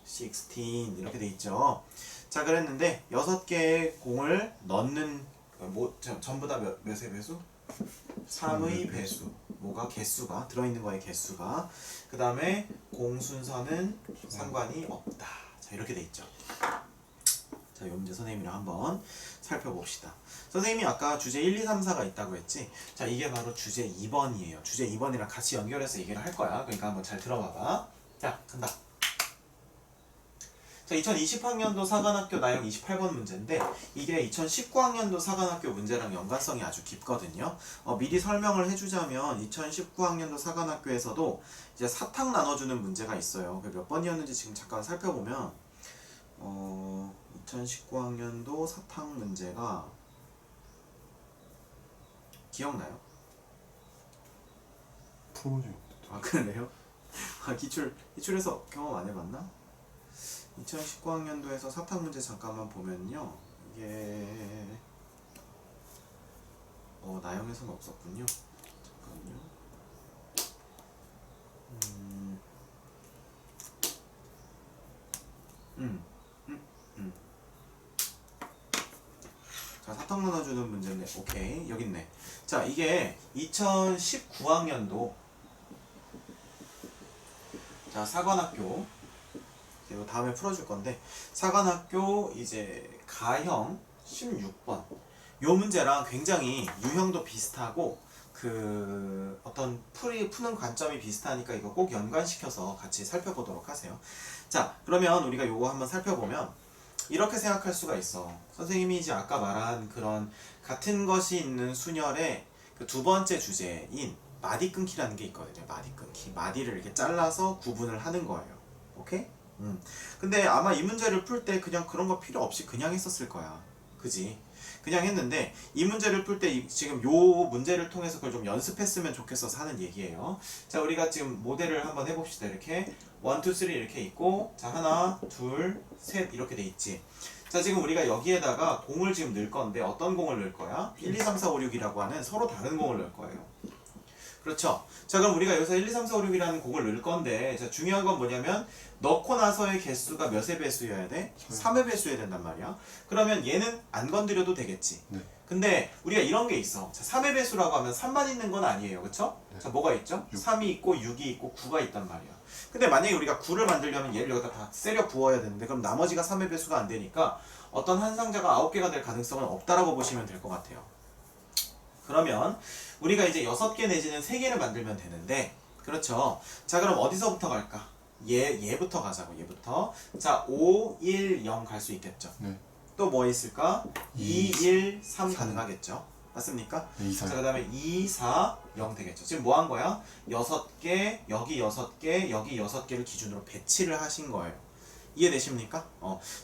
16 이렇게 돼 있죠. 자, 그랬는데 6개의 공을 넣는 전부 다 몇의 배수? 3의 배수. 뭐가 개수가 들어있는 거의 개수가. 그 다음에 공 순서는 상관이 없다. 자, 이렇게 돼 있죠. 자, 요 문제 선생님이랑 한번 살펴봅시다. 선생님이 아까 주제 1, 2, 3, 4가 있다고 했지? 자, 이게 바로 주제 2번이에요. 주제 2번이랑 같이 연결해서 얘기를 할 거야. 그러니까 한번 잘 들어봐봐. 자, 간다. 자, 2020학년도 사관학교 나형 28번 문제인데 이게 2019학년도 사관학교 문제랑 연관성이 아주 깊거든요. 미리 설명을 해주자면 2019학년도 사관학교에서도 이제 사탕 나눠주는 문제가 있어요. 몇 번이었는지 지금 잠깐 살펴보면 2019학년도 사탕 문제가 기억나요? 프로지. 아, 그래요? 아, 기출에서 경험 안 해봤나? 2019학년도에서 사탕 문제 잠깐만 보면요. 이게 나형에서는 없었군요. 잠깐만요. 자, 사탕 나눠주는 문제인데, 오케이, 여기 있네. 자, 이게 2019학년도 자, 사관학교 이거 다음에 풀어줄 건데 사관학교 이제 가형 16번 요 문제랑 굉장히 유형도 비슷하고 그 어떤 푸는 관점이 비슷하니까 이거 꼭 연관시켜서 같이 살펴보도록 하세요. 자, 그러면 우리가 요거 한번 살펴보면 이렇게 생각할 수가 있어. 선생님이 이제 아까 말한 그런 같은 것이 있는 순열의 그 두 번째 주제인 마디 끊기라는 게 있거든요. 마디 끊기. 마디를 이렇게 잘라서 구분을 하는 거예요. 오케이? 근데 아마 이 문제를 풀 때 그냥 그런 거 필요 없이 그냥 했었을 거야. 그지? 그냥 했는데 이 문제를 풀 때 지금 요 문제를 통해서 그걸 좀 연습했으면 좋겠어서 하는 얘기예요. 자, 우리가 지금 모델을 한번 해봅시다. 이렇게 1, 2, 3 이렇게 있고, 자, 하나, 둘, 셋 이렇게 돼 있지. 자, 지금 우리가 여기에다가 공을 지금 넣을 건데 어떤 공을 넣을 거야? 1, 2, 3, 4, 5, 6이라고 하는 서로 다른 공을 넣을 거예요. 그렇죠? 자, 그럼 우리가 여기서 1, 2, 3, 4, 5, 6이라는 공을 넣을 건데, 자, 중요한 건 뭐냐면 넣고 나서의 개수가 몇의 배수여야 돼? 3의 배수여야 된단 말이야. 그러면 얘는 안 건드려도 되겠지. 네. 근데 우리가 이런 게 있어. 자, 3의 배수라고 하면 3만 있는 건 아니에요. 그쵸? 네. 자, 뭐가 있죠? 6. 3이 있고 6이 있고 9가 있단 말이야. 근데 만약에 우리가 9를 만들려면 얘를 여기다 다 세려 부어야 되는데, 그럼 나머지가 3의 배수가 안 되니까 어떤 한 상자가 9개가 될 가능성은 없다라고 보시면 될 것 같아요. 그러면 우리가 이제 6개 내지는 3개를 만들면 되는데, 그렇죠? 자, 그럼 어디서부터 갈까? 얘부터 가자고. 얘부터. 자, 5, 1, 0 갈 수 있겠죠? 네. 또 뭐 있을까? 2, 1, 3 3. 가능하겠죠? 맞습니까? 네, 2, 4. 자, 그 다음에 2, 4, 0 되겠죠. 지금 뭐 한 거야? 6개, 여기 6개, 여기 6개를 기준으로 배치를 하신 거예요. 이해되십니까?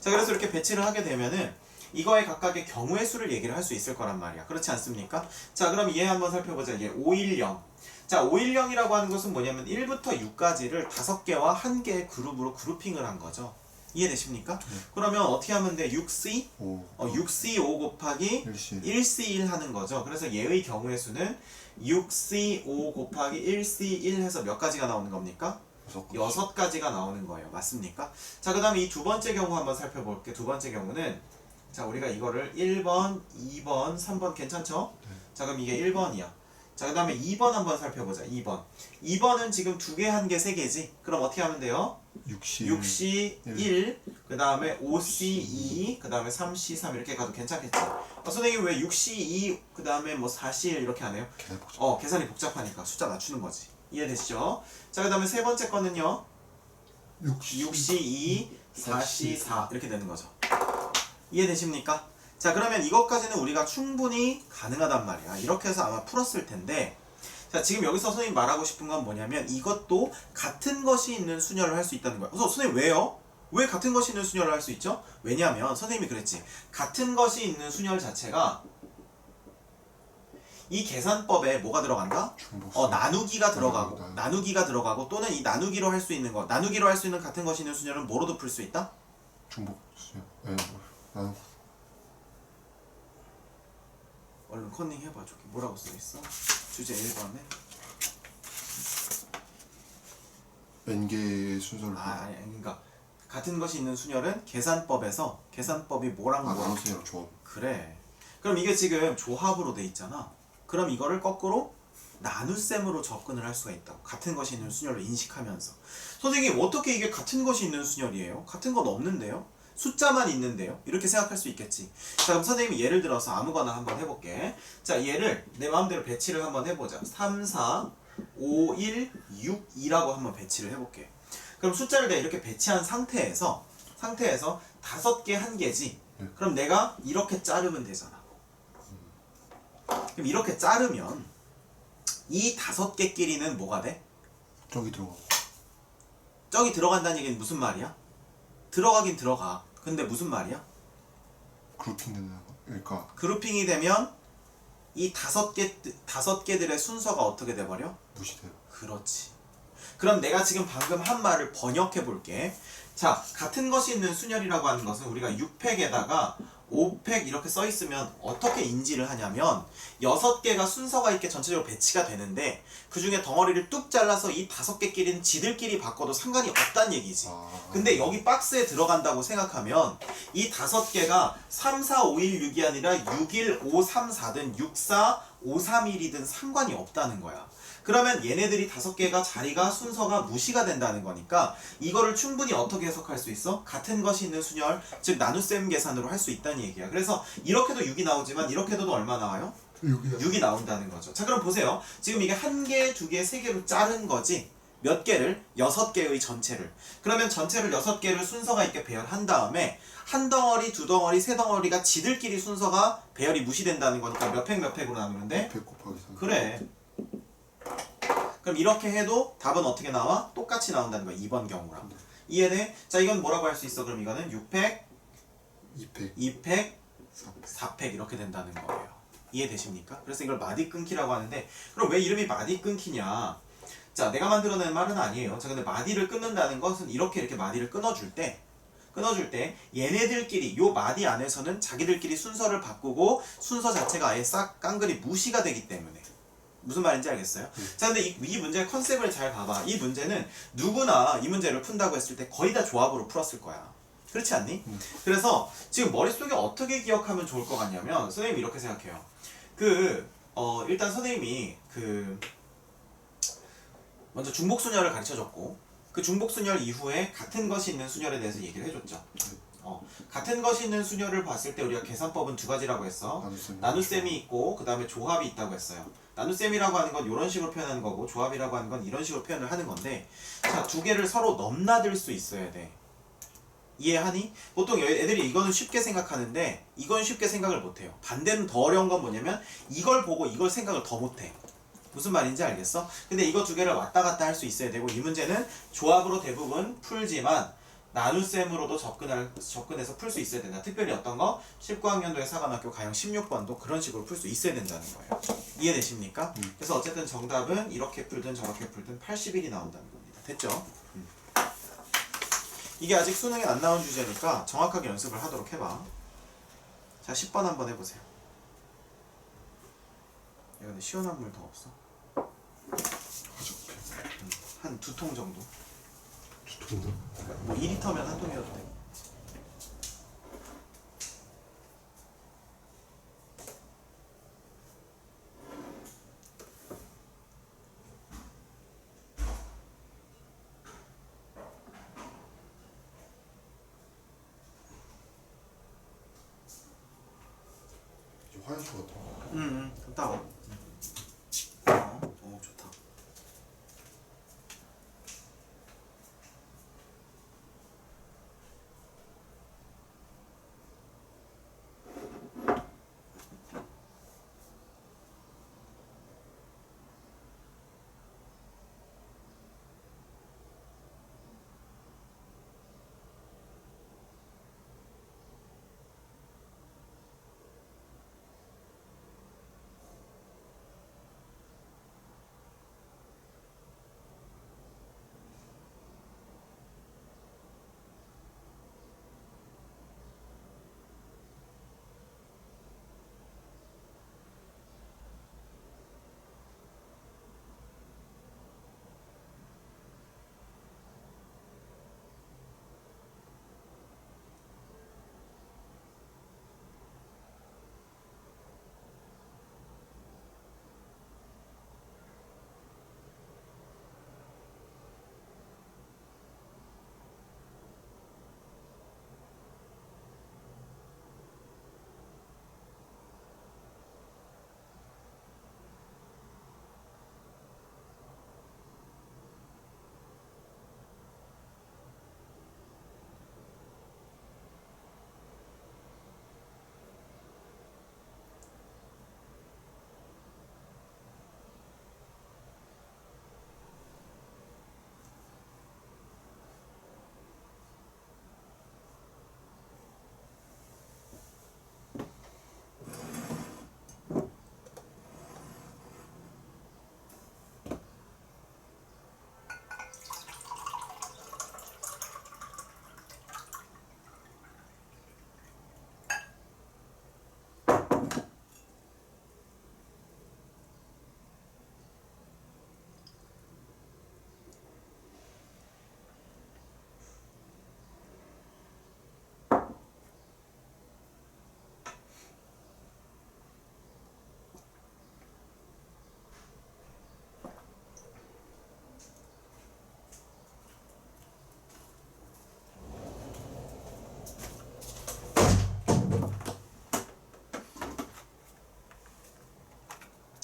자, 그래서 이렇게 배치를 하게 되면은 이거의 각각의 경우의 수를 얘기를 할 수 있을 거란 말이야. 그렇지 않습니까? 자, 그럼 얘 한번 살펴보자. 얘 5, 1, 0. 자, 5, 1, 0이라고 하는 것은 뭐냐면 1부터 6까지를 5개와 1개의 그룹으로 그룹핑을 한 거죠. 이해되십니까? 그러면 어떻게 하면 돼? 6C? 5. 6C 5 곱하기 1C. 1C 1 하는 거죠. 그래서 얘의 경우의 수는 6C 5 곱하기 1C 1 해서 몇 가지가 나오는 겁니까? 6가지가 나오는 거예요. 맞습니까? 자, 그 다음에 이 두 번째 경우 한번 살펴볼게. 두 번째 경우는, 자, 우리가 이거를 1번, 2번, 3번 괜찮죠? 네. 자, 그럼 이게 1번이야. 자, 그 다음에 2번 한번 살펴보자. 2번. 2번은 지금 2개, 1개, 3개지? 그럼 어떻게 하면 돼요? 6C. 6C 1, 그 다음에 5C 2, 그 다음에 3C 3 이렇게 가도 괜찮겠지? 선생님 왜 6C 2, 그 다음에 뭐 4C 1 이렇게 하네요? 계산 복잡. 계산이 복잡하니까 숫자 낮추는 거지. 이해되시죠? 자, 그 다음에 세 번째 거는요. 6C 2, 4C 4 이렇게 되는 거죠. 이해되십니까? 자, 그러면 이것까지는 우리가 충분히 가능하단 말이야. 이렇게 해서 아마 풀었을 텐데, 자, 지금 여기서 선생님 말하고 싶은 건 뭐냐면 이것도 같은 것이 있는 수열을 할 수 있다는 거야. 그래서 선생님 왜요? 왜 같은 것이 있는 수열을 할 수 있죠? 왜냐하면 선생님이 그랬지. 같은 것이 있는 수열 자체가 이 계산법에 뭐가 들어간다? 중복수. 나누기가 들어가고, 나누기. 나누기가 들어가고, 또는 이 나누기로 할 수 있는 거, 나누기로 할 수 있는 같은 것이 있는 수열은 뭐로도 풀 수 있다? 중복수. 네. 나는 얼른 컨닝 해봐. 저기 뭐라고 써있어? 주제 1번에. n개의 순서를 아니, 그러니까 같은 것이 있는 순열은 계산법에서 계산법이 뭐랑 뭐랑 나누세요. 조합. 그래. 그럼 이게 지금 조합으로 돼 있잖아. 그럼 이거를 거꾸로 나눗셈으로 접근을 할 수가 있다고. 같은 것이 있는 순열을 인식하면서. 선생님 어떻게 이게 같은 것이 있는 순열이에요? 같은 건 없는데요? 숫자만 있는데요? 이렇게 생각할 수 있겠지. 자, 그럼 선생님이 예를 들어서 아무거나 한번 해볼게. 자, 얘를 내 마음대로 배치를 한번 해보자. 3, 4, 5, 1, 6, 2라고 한번 배치를 해볼게. 그럼 숫자를 내가 이렇게 배치한 상태에서 5개, 1개지. 그럼 내가 이렇게 자르면 되잖아. 그럼 이렇게 자르면 이 5개끼리는 뭐가 돼? 저기 들어가고. 저기 들어간다는 얘기는 무슨 말이야? 들어가긴 들어가. 근데 무슨 말이야? 그룹핑 되는 거. 그러니까 그룹핑이 되면 이 5개들의 순서가 어떻게 돼버려? 무시돼요. 그렇지. 그럼 내가 지금 방금 한 말을 번역해 볼게. 자, 같은 것이 있는 순열이라고 하는 것은 우리가 6팩에다가 5팩 이렇게 써 있으면 어떻게 인지를 하냐면 6개가 순서가 있게 전체적으로 배치가 되는데 그 중에 덩어리를 뚝 잘라서 이 5개끼리는 지들끼리 바꿔도 상관이 없다는 얘기지. 근데 여기 박스에 들어간다고 생각하면 이 5개가 3, 4, 5, 1, 6이 아니라 6, 1, 5, 3, 4든 6, 4, 5, 3, 1이든 상관이 없다는 거야. 그러면 얘네들이 5개가 자리가 순서가 무시가 된다는 거니까 이거를 충분히 어떻게 해석할 수 있어? 같은 것이 있는 순열, 즉 나눗셈 계산으로 할 수 있다는 얘기야. 그래서 이렇게도 6이 나오지만 이렇게 해도 얼마 나와요? 6이 나온다는 거죠. 자, 그럼 보세요. 지금 이게 1개, 2개, 3개로 자른 거지. 몇 개를? 6개의 전체를. 그러면 전체를 6개를 순서가 있게 배열한 다음에 한 덩어리, 두 덩어리, 세 덩어리가 지들끼리 순서가 배열이 무시된다는 거니까 몇 팩 몇 팩으로 나누는데? 100 곱하기 3. 그래. 그럼 이렇게 해도 답은 어떻게 나와? 똑같이 나온다는 거야. 2번 경우랑. 이해돼? 자 이건 뭐라고 할 수 있어? 그럼 이거는 6팩, 2팩, 2팩, 4팩. 4팩 이렇게 된다는 거예요. 이해되십니까? 그래서 이걸 마디 끊기라고 하는데 그럼 왜 이름이 마디 끊기냐? 자 내가 만들어낸 말은 아니에요. 자 근데 마디를 끊는다는 것은 이렇게 마디를 끊어줄 때 얘네들끼리 요 마디 안에서는 자기들끼리 순서를 바꾸고 순서 자체가 아예 싹 깡그리 무시가 되기 때문에 무슨 말인지 알겠어요? 자 근데 이 문제의 컨셉을 잘 봐봐. 이 문제는 누구나 이 문제를 푼다고 했을 때 거의 다 조합으로 풀었을 거야. 그렇지 않니? 그래서 지금 머릿속에 어떻게 기억하면 좋을 것 같냐면 선생님이 이렇게 생각해요. 일단 선생님이 먼저 중복순열을 가르쳐줬고 그 중복순열 이후에 같은 것이 있는 순열에 대해서 얘기를 해줬죠. 같은 것이 있는 순열을 봤을 때 우리가 계산법은 두 가지라고 했어. 나눗셈이 있고 그 다음에 조합이 있다고 했어요. 나눗셈이라고 하는 건 이런 식으로 표현하는 거고 조합이라고 하는 건 이런 식으로 표현을 하는 건데 자, 두 개를 서로 넘나들 수 있어야 돼. 이해하니? 보통 애들이 이거는 쉽게 생각하는데 이건 쉽게 생각을 못해요. 반대는 더 어려운 건 뭐냐면 이걸 보고 이걸 생각을 더 못해. 무슨 말인지 알겠어? 근데 이거 두 개를 왔다 갔다 할 수 있어야 되고 이 문제는 조합으로 대부분 풀지만 나눗셈으로도 접근해서 풀 수 있어야 된다. 특별히 어떤 거? 19학년도에 사관학교 가형 16번도 그런 식으로 풀 수 있어야 된다는 거예요. 이해되십니까? 그래서 어쨌든 정답은 이렇게 풀든 저렇게 풀든 80일이 나온다는 겁니다. 됐죠? 이게 아직 수능에 안 나온 주제니까 정확하게 연습을 하도록 해봐. 자 10번 한번 해보세요. 야 근데 시원한 물 더 없어? 한 2통 정도. 2통이나? 뭐 2리터면 한 통이어도 돼. 화장실 같아. 그럼 따와. 오 좋다.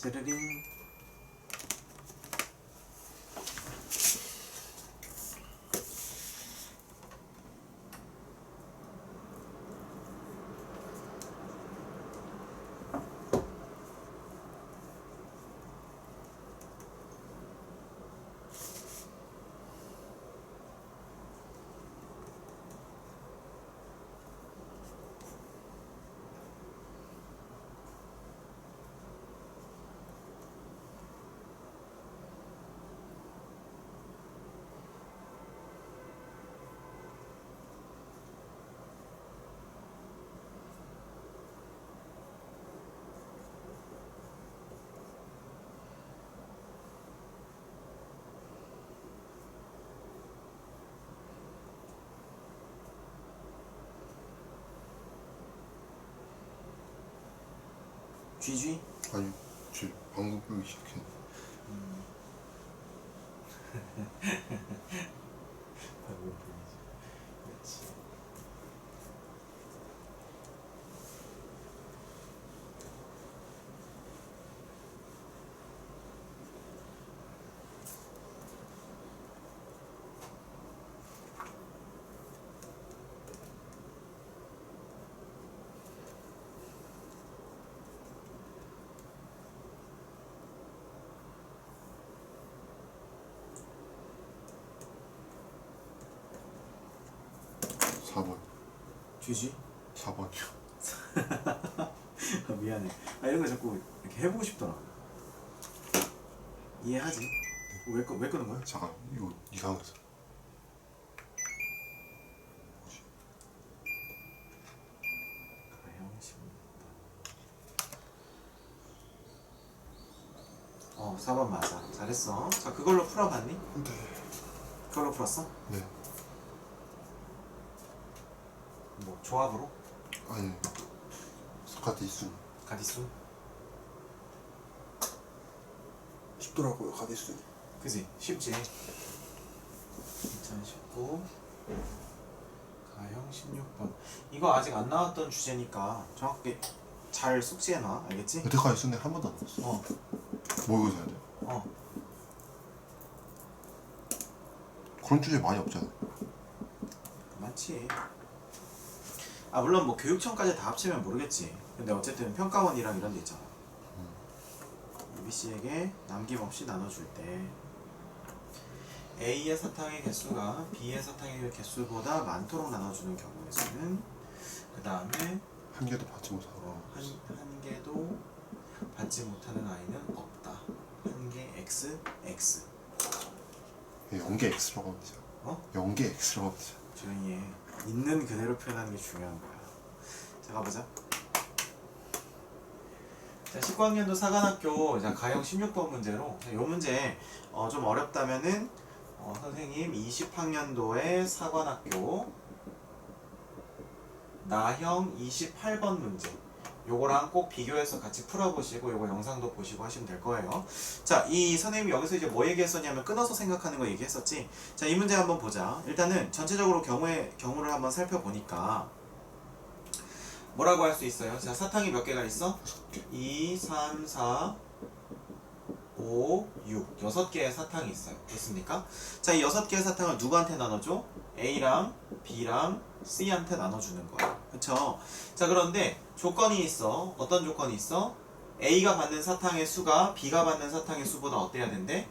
르르링. GG? 아니 저 방금 끄기 시작했는데. 그렇지. 4번. GG? 4번이요. 미안해. 이런 거 자꾸 이렇게 해보고 싶더라. 이해하지? 왜 끄는 거야? 잠깐 이거 이상해서. 가형 16번. 4번 맞아. 잘했어. 자, 그걸로 풀어봤니? 네. 그걸로 풀었어? 네. 뭐 조합으로? 아니 가디수. 가디수? 쉽더라고요 가디수. 그지? 쉽지? 2019 가형 16번. 이거 아직 안 나왔던 주제니까 정확하게 잘 숙지해놔. 알겠지? 여태까지 쓴 애 한 번도 안 썼어. 뭐 이거 해야 돼? 그런 주제 많이 없잖아. 많지. 물론 뭐 교육청까지 다 합치면 모르겠지. 근데 어쨌든 평가원이랑 이런 데 있잖아. UBC에게 남김없이 나눠줄 때 A의 사탕의 개수가 B의 사탕의 개수보다 많도록 나눠주는 경우의 수는, 그 다음에 한 개도 받지 못하고. 한 개도 받지 못하는 아이는 없다. 한 개 X, X. 0개 X라고 하면 되잖아. 0개 X라고 하면 되잖아. 조용히 해. 있는 그대로 표현하는 게 중요한 거야. 자, 가보자. 자, 19학년도 사관학교 가형 16번 문제로, 이 문제 좀 어렵다면은 선생님 20학년도의 사관학교 나형 28번 문제, 요거랑 꼭 비교해서 같이 풀어보시고 요거 영상도 보시고 하시면 될 거예요. 자, 이 선생님이 여기서 이제 뭐 얘기했었냐면 끊어서 생각하는 거 얘기했었지. 자, 이 문제 한번 보자. 일단은 전체적으로 경우를 한번 살펴보니까 뭐라고 할 수 있어요? 자, 사탕이 몇 개가 있어? 2, 3, 4, 5, 6. 6개의 사탕이 있어요. 됐습니까? 자, 이 6개의 사탕을 누구한테 나눠줘? A랑 B랑 C한테 나눠주는 거야. 그쵸? 자, 그런데 조건이 있어. 어떤 조건이 있어? A가 받는 사탕의 수가 B가 받는 사탕의 수보다 어때야 된대?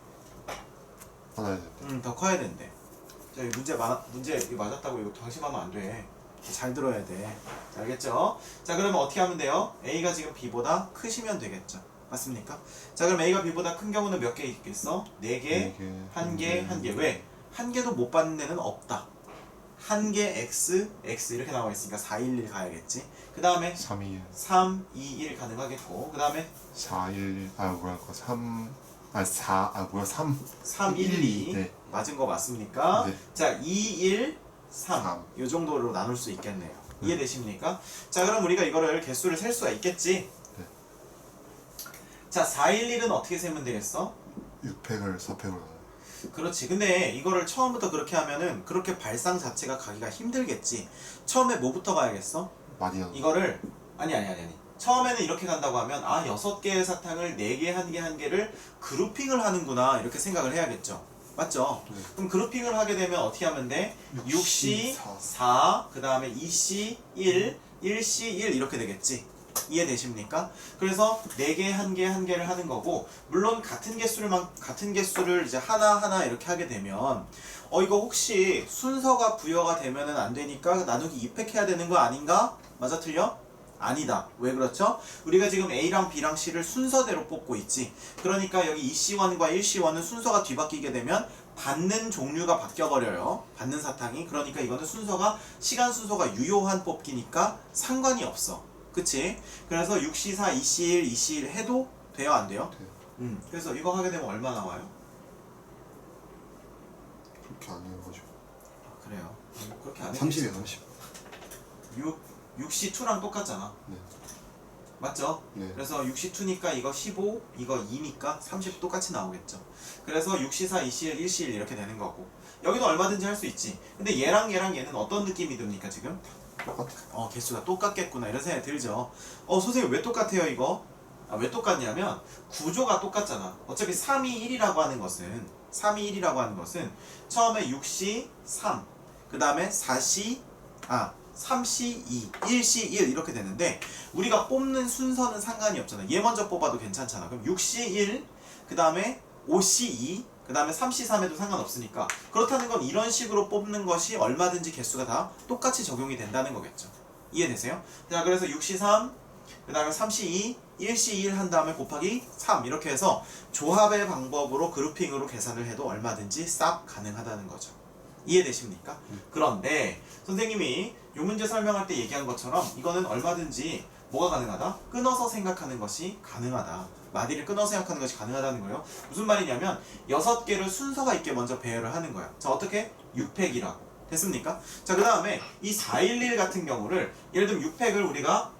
하나야 된대. 더 커야 된대. 자, 이 문제 이거 맞았다고 이거 방심하면 안 돼. 잘 들어야 돼. 자, 알겠죠? 자, 그러면 어떻게 하면 돼요? A가 지금 B보다 크시면 되겠죠. 맞습니까? 자, 그럼 A가 B보다 큰 경우는 몇 개 있겠어? 4개, 1개, 1개. 왜? 1개도 못 받는 애는 없다. 1개 X, X 이렇게 나와 있으니까 4, 1, 1 가야겠지. 그 다음에 3, 2, 1. 3, 2, 1 가능하겠고, 그 다음에 4, 1, 3, 3, 1, 2 네. 맞은 거 맞습니까? 네. 자, 2, 1, 3 3. 이 정도로 나눌 수 있겠네요. 이해되십니까? 자, 그럼 우리가 이거를 개수를 셀 수가 있겠지? 네. 자, 4, 1, 1은 어떻게 세면 되겠어? 6팩을 4팩으로 나눠요. 그렇지. 근데 이거를 처음부터 그렇게 하면은 그렇게 발상 자체가 가기가 힘들겠지. 처음에 뭐부터 가야겠어? 많이 나눠. 이거를 아니. 처음에는 이렇게 간다고 하면 6개의 사탕을 4개, 1개, 1개를 그룹핑을 하는구나 이렇게 생각을 해야겠죠. 맞죠? 네. 그럼 그룹핑을 하게 되면 어떻게 하면 돼? 6C 4. 4, 그 다음에 2C 1, 1C 1 이렇게 되겠지. 이해되십니까? 그래서 4개, 1개, 1개를 하는 거고, 물론 같은 개수를 이제 하나 이렇게 하게 되면 이거 혹시 순서가 부여가 되면은 안 되니까 나누기 2팩 해야 되는 거 아닌가? 맞아, 틀려? 아니다. 왜 그렇죠? 우리가 지금 A랑 B랑 C를 순서대로 뽑고 있지. 그러니까 여기 2C1과 1C1은 순서가 뒤바뀌게 되면 받는 종류가 바뀌어버려요. 받는 사탕이. 그러니까 이거는 시간 순서가 유효한 뽑기니까 상관이 없어. 그치? 그래서 6C4, 2C1, 2C1 해도 돼요? 안 돼요? 돼요. 그래서 이거 하게 되면 얼마 나와요? 그렇게 안 해가지고. 그래요. 그렇게 안 해. 30이에요 30. 6C2랑 똑같잖아. 네. 맞죠? 네. 그래서 6C2니까 이거 15, 이거 2니까 30 똑같이 나오겠죠. 그래서 6C4, 2C1, 1C1 이렇게 되는 거고 여기도 얼마든지 할 수 있지. 근데 얘랑 얘는 어떤 느낌이 듭니까 지금? 똑같아. 개수가 똑같겠구나 이런 생각이 들죠. 선생님 왜 똑같아요 이거? 왜 똑같냐면 구조가 똑같잖아. 어차피 3이 1이라고 하는 것은 처음에 6C 3, 그 다음에 4C 3C 2, 1C 1 이렇게 되는데 우리가 뽑는 순서는 상관이 없잖아. 얘 먼저 뽑아도 괜찮잖아. 그럼 6C 1, 그 다음에 5C 2, 그 다음에 3C 3에도 상관없으니까 그렇다는 건 이런 식으로 뽑는 것이 얼마든지 개수가 다 똑같이 적용이 된다는 거겠죠. 이해되세요? 자, 그래서 6C 3, 그 다음에 3C 2, 1C 1 한 다음에 곱하기 3 이렇게 해서 조합의 방법으로 그룹핑으로 계산을 해도 얼마든지 싹 가능하다는 거죠. 이해되십니까? 그런데 선생님이 이 문제 설명할 때 얘기한 것처럼 이거는 얼마든지 뭐가 가능하다? 끊어서 생각하는 것이 가능하다. 마디를 끊어서 생각하는 것이 가능하다는 거예요. 무슨 말이냐면 6개를 순서가 있게 먼저 배열을 하는 거야. 자, 어떻게? 6팩이라고. 됐습니까? 자, 그 다음에 이 411 같은 경우를 예를 들면 6팩을 우리가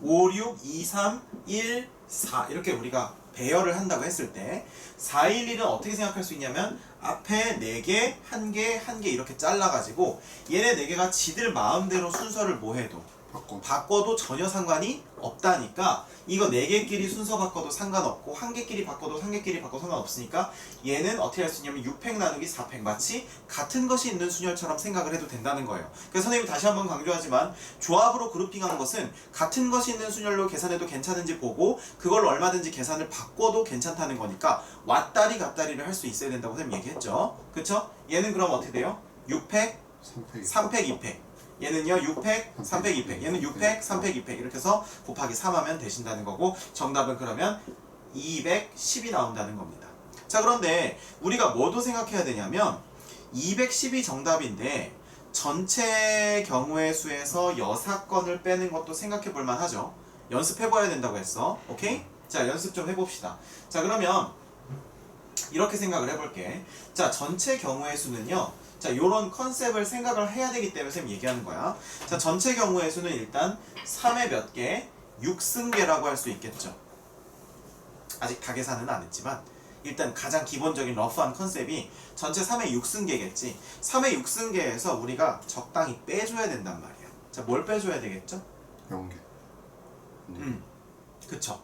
5, 6, 2, 3, 1, 4 이렇게 우리가 배열을 한다고 했을 때 411은 어떻게 생각할 수 있냐면 앞에 4개, 1개, 1개 이렇게 잘라가지고 얘네 4개가 지들 마음대로 순서를 뭐해도 바꿔도 전혀 상관이 없다니까 이거 4개끼리 순서 바꿔도 상관없고 1개끼리 바꿔도 3개끼리 바꿔도 상관없으니까 얘는 어떻게 할 수 있냐면 6팩 나누기 4팩 마치 같은 것이 있는 순열처럼 생각을 해도 된다는 거예요. 그래서 선생님이 다시 한번 강조하지만 조합으로 그룹핑하는 것은 같은 것이 있는 순열로 계산해도 괜찮은지 보고 그걸로 얼마든지 계산을 바꿔도 괜찮다는 거니까 왔다리 갔다리를 할 수 있어야 된다고 선생님 얘기했죠. 그쵸? 얘는 그럼 어떻게 돼요? 6팩, 3팩, 2팩 얘는요 6팩, 3팩, 2팩 얘는 6팩, 3팩, 2팩 이렇게 해서 곱하기 3하면 되신다는 거고 정답은 그러면 210이 나온다는 겁니다. 자, 그런데 우리가 뭐도 생각해야 되냐면 210이 정답인데 전체 경우의 수에서 6건을 빼는 것도 생각해 볼 만하죠. 연습해 봐야 된다고 했어. 오케이? 자, 연습 좀 해봅시다. 자, 그러면 이렇게 생각을 해볼게. 자, 전체 경우의 수는요. 자, 요런 컨셉을 생각을 해야 되기 때문에 선생님 얘기하는 거야. 자, 전체 경우의 수는 일단 3의 몇 개? 6승계라고 할 수 있겠죠. 아직 다 계산은 안 했지만 일단 가장 기본적인 러프한 컨셉이 전체 3의 6승계겠지. 3의 6승계에서 우리가 적당히 빼줘야 된단 말이야. 자, 뭘 빼줘야 되겠죠? 0개. 그쵸.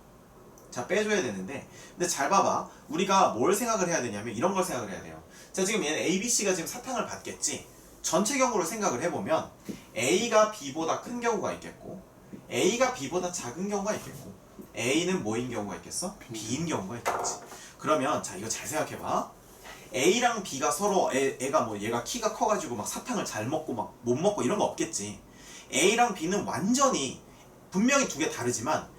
자, 빼줘야 되는데 근데 잘 봐봐. 우리가 뭘 생각을 해야 되냐면 이런 걸 생각을 해야 돼요. 자, 지금 얘는 ABC가 지금 사탕을 받겠지. 전체 경우로 생각을 해보면 A가 B보다 큰 경우가 있겠고 A가 B보다 작은 경우가 있겠고 A는 뭐인 경우가 있겠어? B인 경우가 있겠지. 그러면 자, 이거 잘 생각해봐. A랑 B가 서로 애가 뭐 얘가 키가 커가지고 막 사탕을 잘 먹고 막 못 먹고 이런 거 없겠지. A랑 B는 완전히 분명히 두 개 다르지만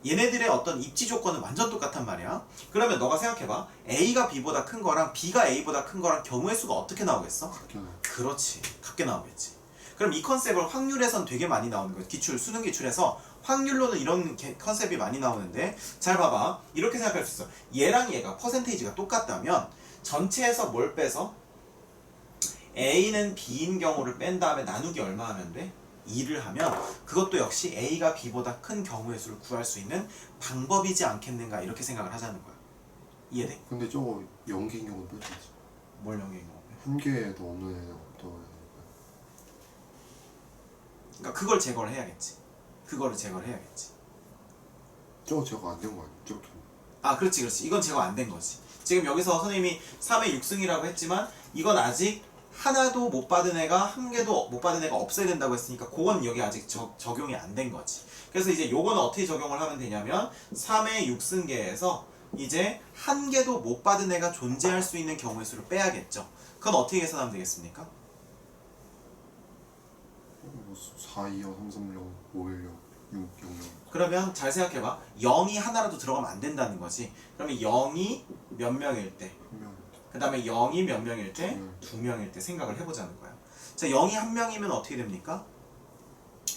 얘네들의 어떤 입지 조건은 완전 똑같단 말이야. 그러면 너가 생각해봐. A가 B보다 큰 거랑 B가 A보다 큰 거랑 경우의 수가 어떻게 나오겠어? 그렇지. 같게 나오겠지. 그럼 이 컨셉을 확률에선 되게 많이 나오는 거야. 기출, 수능 기출에서 확률로는 이런 컨셉이 많이 나오는데 잘 봐봐. 이렇게 생각할 수 있어. 얘랑 얘가 퍼센테이지가 똑같다면 전체에서 뭘 빼서? A는 B인 경우를 뺀 다음에 나누기 얼마 하면 돼? 2를 하면 그것도 역시 A가 B보다 큰 경우의 수를 구할 수 있는 방법이지 않겠는가 이렇게 생각을 하자는 거야. 이해돼? 근데 저거 0개인 경우 빼야지. 뭘 0개인 경우? 한 개도 없는 애는 또 그러니까 그걸 제거를 해야겠지. 그거를 제거를 해야겠지. 저거 제거 안 된 거 아니야? 저렇게. 그렇지. 이건 제거 안 된 거지. 지금 여기서 선생님이 3의 6승이라고 했지만 이건 아직 하나도 못 받은 애가 한 개도 못 받은 애가 없어야 된다고 했으니까 그건 여기 아직 적용이 안 된 거지. 그래서 이제 요거는 어떻게 적용을 하면 되냐면 3의 6승계에서 이제 한 개도 못 받은 애가 존재할 수 있는 경우의 수를 빼야겠죠. 그건 어떻게 계산하면 되겠습니까? 뭐 4, 2, 0, 3, 3, 0, 5, 1, 0, 6, 0, 0. 그러면 잘 생각해봐. 0이 하나라도 들어가면 안 된다는 거지. 그러면 0이 몇 명일 때, 그 다음에 0이 몇 명일 때, 2명일 때 생각을 해보자는 거야. 자, 0이 한 명이면 어떻게 됩니까?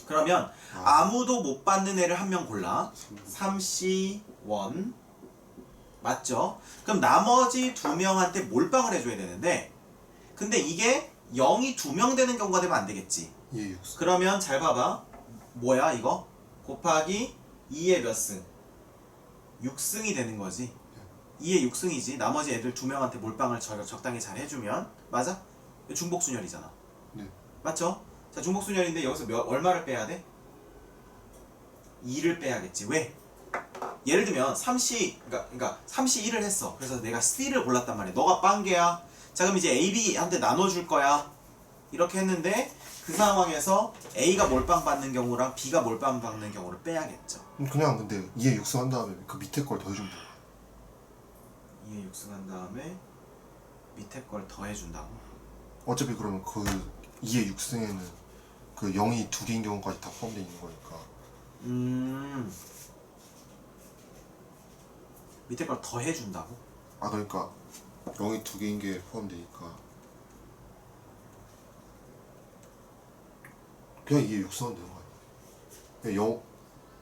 그러면 아무도 못 받는 애를 한 명 골라. 3C1 맞죠? 그럼 나머지 2명한테 몰빵을 해줘야 되는데 근데 이게 0이 2명 되는 경우가 되면 안 되겠지. 예, 그러면 잘 봐봐. 뭐야 이거? 곱하기 2의 몇 승? 6승이 되는 거지. 2의 6승이지. 나머지 애들 2명한테 몰빵을 적당히 잘 해주면. 맞아? 중복순열이잖아. 네. 맞죠? 자, 중복순열인데 여기서 얼마를 빼야 돼? 2를 빼야겠지. 왜? 예를 들면 3시 그러니까 3시 1을 했어. 그래서 내가 C를 골랐단 말이야. 너가 빵개야. 자, 그럼 이제 A, B한테 나눠줄 거야. 이렇게 했는데 그 상황에서 A가 몰빵 받는 경우랑 B가 몰빵 받는 경우를 빼야겠죠. 그냥 근데 2에 6승 한 다음에 그 밑에 걸 더해주면 돼. 2에 6승 한 다음에 밑에 걸 더해준다고? 어차피 그러면 그 2에 6승에는 그 0이 2개인 경우까지 다 포함되어 있는 거니까. 밑에 걸 더해준다고? 아 그러니까 0이 2개인 게 포함되니까 그냥 2에 6승 하면 되는 거 아니야?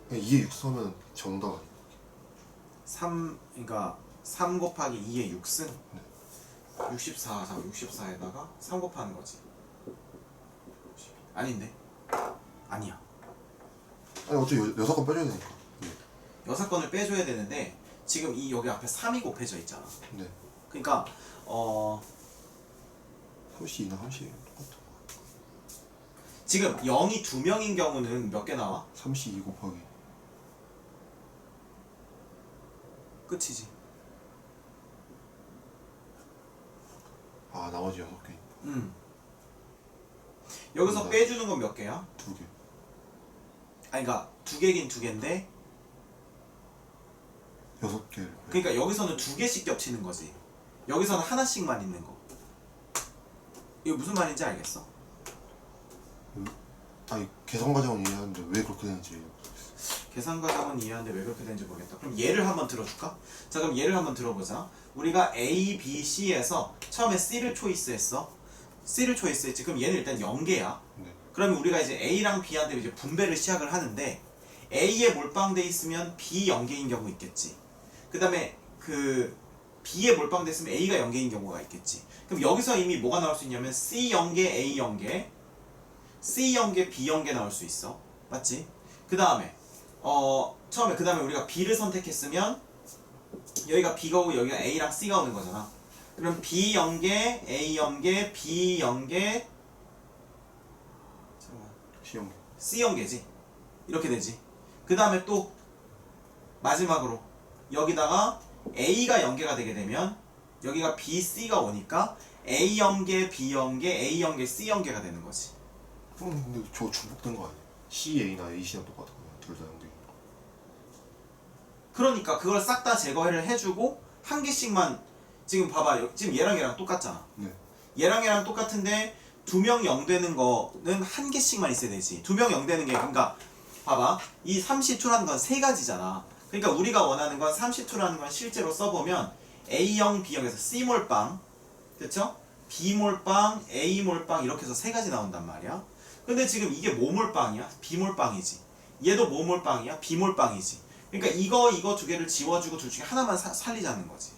그냥 2에 6승 하면 정답 아니야? 그러니까 3 곱하기 2의 6승? 네. 64에다가 3 곱하는 거지. 아닌데? 아니야. 아니 어차피 6건 빼줘야 되니까. 네. 6건을 빼줘야 되는데 지금 이 여기 앞에 3이 곱해져 있잖아. 네. 그러니까 30, 2나 30 똑같아. 지금 0이 2명인 경우는 몇 개 나와? 32 곱하기 끝이지. 아 나머지 6개. 여기서 빼주는 건 몇 개야? 2개. 아니 그러니까 2개긴 2개인데 6개를. 그러니까 여기서는 2개씩 겹치는 거지. 여기서는 하나씩만 있는 거. 이거 무슨 말인지 알겠어? 아니 계산 과정은 이해하는데 왜 그렇게 되는지. 계산 과정은 이해하는데 왜 그렇게 되는지 모르겠다. 그럼 예를 한번 들어줄까? 자, 그럼 예를 한번 들어보자. 우리가 A, B, C에서 처음에 C를 초이스했어. C를 초이스했지. 그럼 얘는 일단 0개야. 네. 그러면 우리가 이제 A랑 B한테 이제 분배를 시작을 하는데 A에 몰빵돼 있으면 B 0개인 경우 있겠지. 그 다음에 그 B에 몰빵돼 있으면 A가 0개인 경우가 있겠지. 그럼 여기서 이미 뭐가 나올 수 있냐면 C 0개, A 0개, C 0개, B 0개 나올 수 있어. 맞지? 그 다음에 처음에 그 다음에 우리가 B를 선택했으면 여기가 B가 오고 여기가 A랑 C가 오는 거잖아. 그럼 B 0개, A 0개, B 0개, 시험. C 0개지. 이렇게 되지. 그 다음에 또 마지막으로 여기다가 A가 0개가 되게 되면 여기가 B, C가 오니까 A 0개, B 0개, A 0개, C 0개가 되는 거지. 근데 저 중복된 거 아니야? CA나 AC랑 똑같은 거야. 둘 다 0개. 그러니까 그걸 싹 다 제거를 해주고 한 개씩만 지금 봐봐. 지금 얘랑 얘랑 똑같잖아. 네. 얘랑 얘랑 똑같은데 2명 0 되는 거는 한 개씩만 있어야 되지. 2명 0 되는 게 그러니까 봐봐. 이 32라는 건 세 가지잖아. 그러니까 우리가 원하는 건 32라는 건 실제로 써보면 A형, B형에서 C몰빵, 그쵸? B몰빵, A몰빵 이렇게 해서 세 가지 나온단 말이야. 근데 지금 이게 뭐 몰빵이야? B몰빵이지. 얘도 뭐 몰빵이야? B몰빵이지. 그러니까 이거 두 개를 지워주고 둘 중에 하나만 살리자는 거지.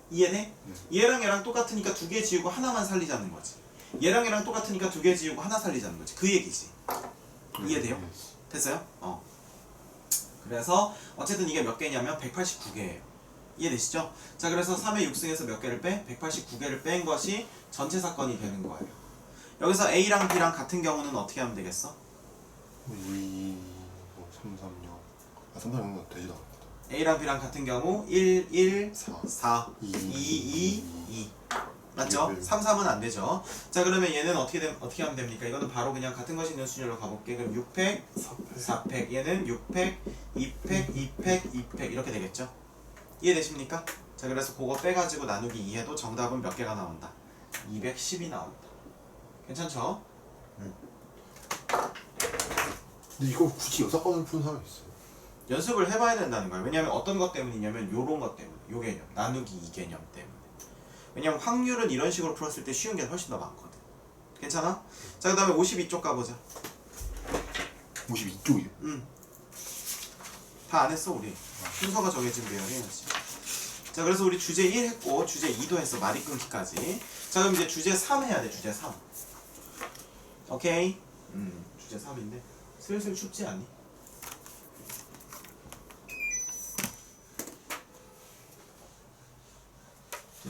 이해돼? 얘랑 얘랑 똑같으니까 두 개 지우고 하나만 살리자는 거지. 얘랑 얘랑 똑같으니까 두 개 지우고 하나 살리자는 거지. 그 얘기지. 이해돼요? 됐어요? 그래서 어쨌든 이게 몇 개냐면 189개예요. 이해되시죠? 자, 그래서 3의 6승에서 몇 개를 빼? 189개를 뺀 것이 전체 사건이 되는 거예요. 여기서 A랑 B랑 같은 경우는 어떻게 하면 되겠어? 2, 3, 3, 0. 아, 3, 3, 0은 되지도 않아. A랑 B랑 같은 경우 1, 1, 4, 4, 2, 2, 2. 맞죠? 3, 3은 안 되죠. 자, 그러면 얘는 어떻게 하면 됩니까? 이거는 바로 그냥 같은 것이 있는 순열로 가볼게. 그럼 6팩, 4팩, 얘는 6팩, 2팩, 2팩, 2팩 이렇게 되겠죠? 이해되십니까? 자, 그래서 그거 빼가지고 나누기 2해도 정답은 몇 개가 나온다? 210이 나온다. 괜찮죠? 근데 이거 굳이 6건을 푸는 사람이 있어요. 연습을 해봐야 된다는 거야. 왜냐면 어떤 것 때문이냐면 요런 것 때문에. 요 개념. 나누기 2 개념 때문에. 왜냐면 확률은 이런 식으로 풀었을 때 쉬운 게 훨씬 더 많거든. 괜찮아? 자, 그 다음에 52쪽 가보자. 52쪽이요? 다 안 했어 우리. 순서가 정해진 배열 해야지. 자, 그래서 우리 주제 1 했고 주제 2도 했어. 말이 끊기까지. 자, 그럼 이제 주제 3 해야 돼. 주제 3. 오케이? 주제 3인데 슬슬 춥지 않니?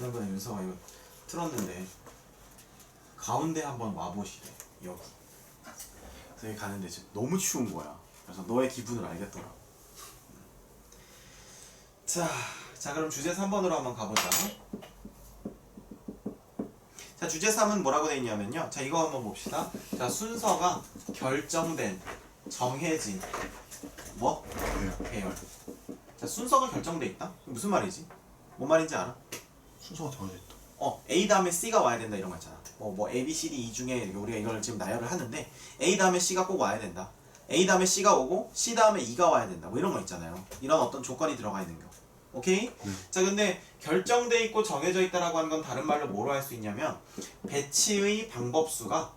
지난번에 윤서가 이거 틀었는데 가운데 한번 와보시래. 여기. 그래서 여기 가는데 지금 너무 추운 거야. 그래서 너의 기분을 알겠더라. 자 그럼 주제 3번으로 한번 가보자. 자 주제 3은 뭐라고 돼 있냐면요. 자 이거 한번 봅시다. 자 순서가 결정된, 정해진 뭐? 배열. 자 순서가 결정돼 있다? 무슨 말이지? 뭔 말인지 알아? 순서가 정해져 있다. A 다음에 C가 와야 된다 이런 거 있잖아. 뭐 A, B, C, D 이 중에 우리가 이걸 지금 나열을 하는데 A 다음에 C가 꼭 와야 된다. A 다음에 C가 오고 C 다음에 E가 와야 된다. 뭐 이런 거 있잖아요. 이런 어떤 조건이 들어가 있는 거. 오케이? 자 근데 결정돼 있고 정해져 있다라고 하는 건 다른 말로 뭐로 할 수 있냐면 배치의 방법수가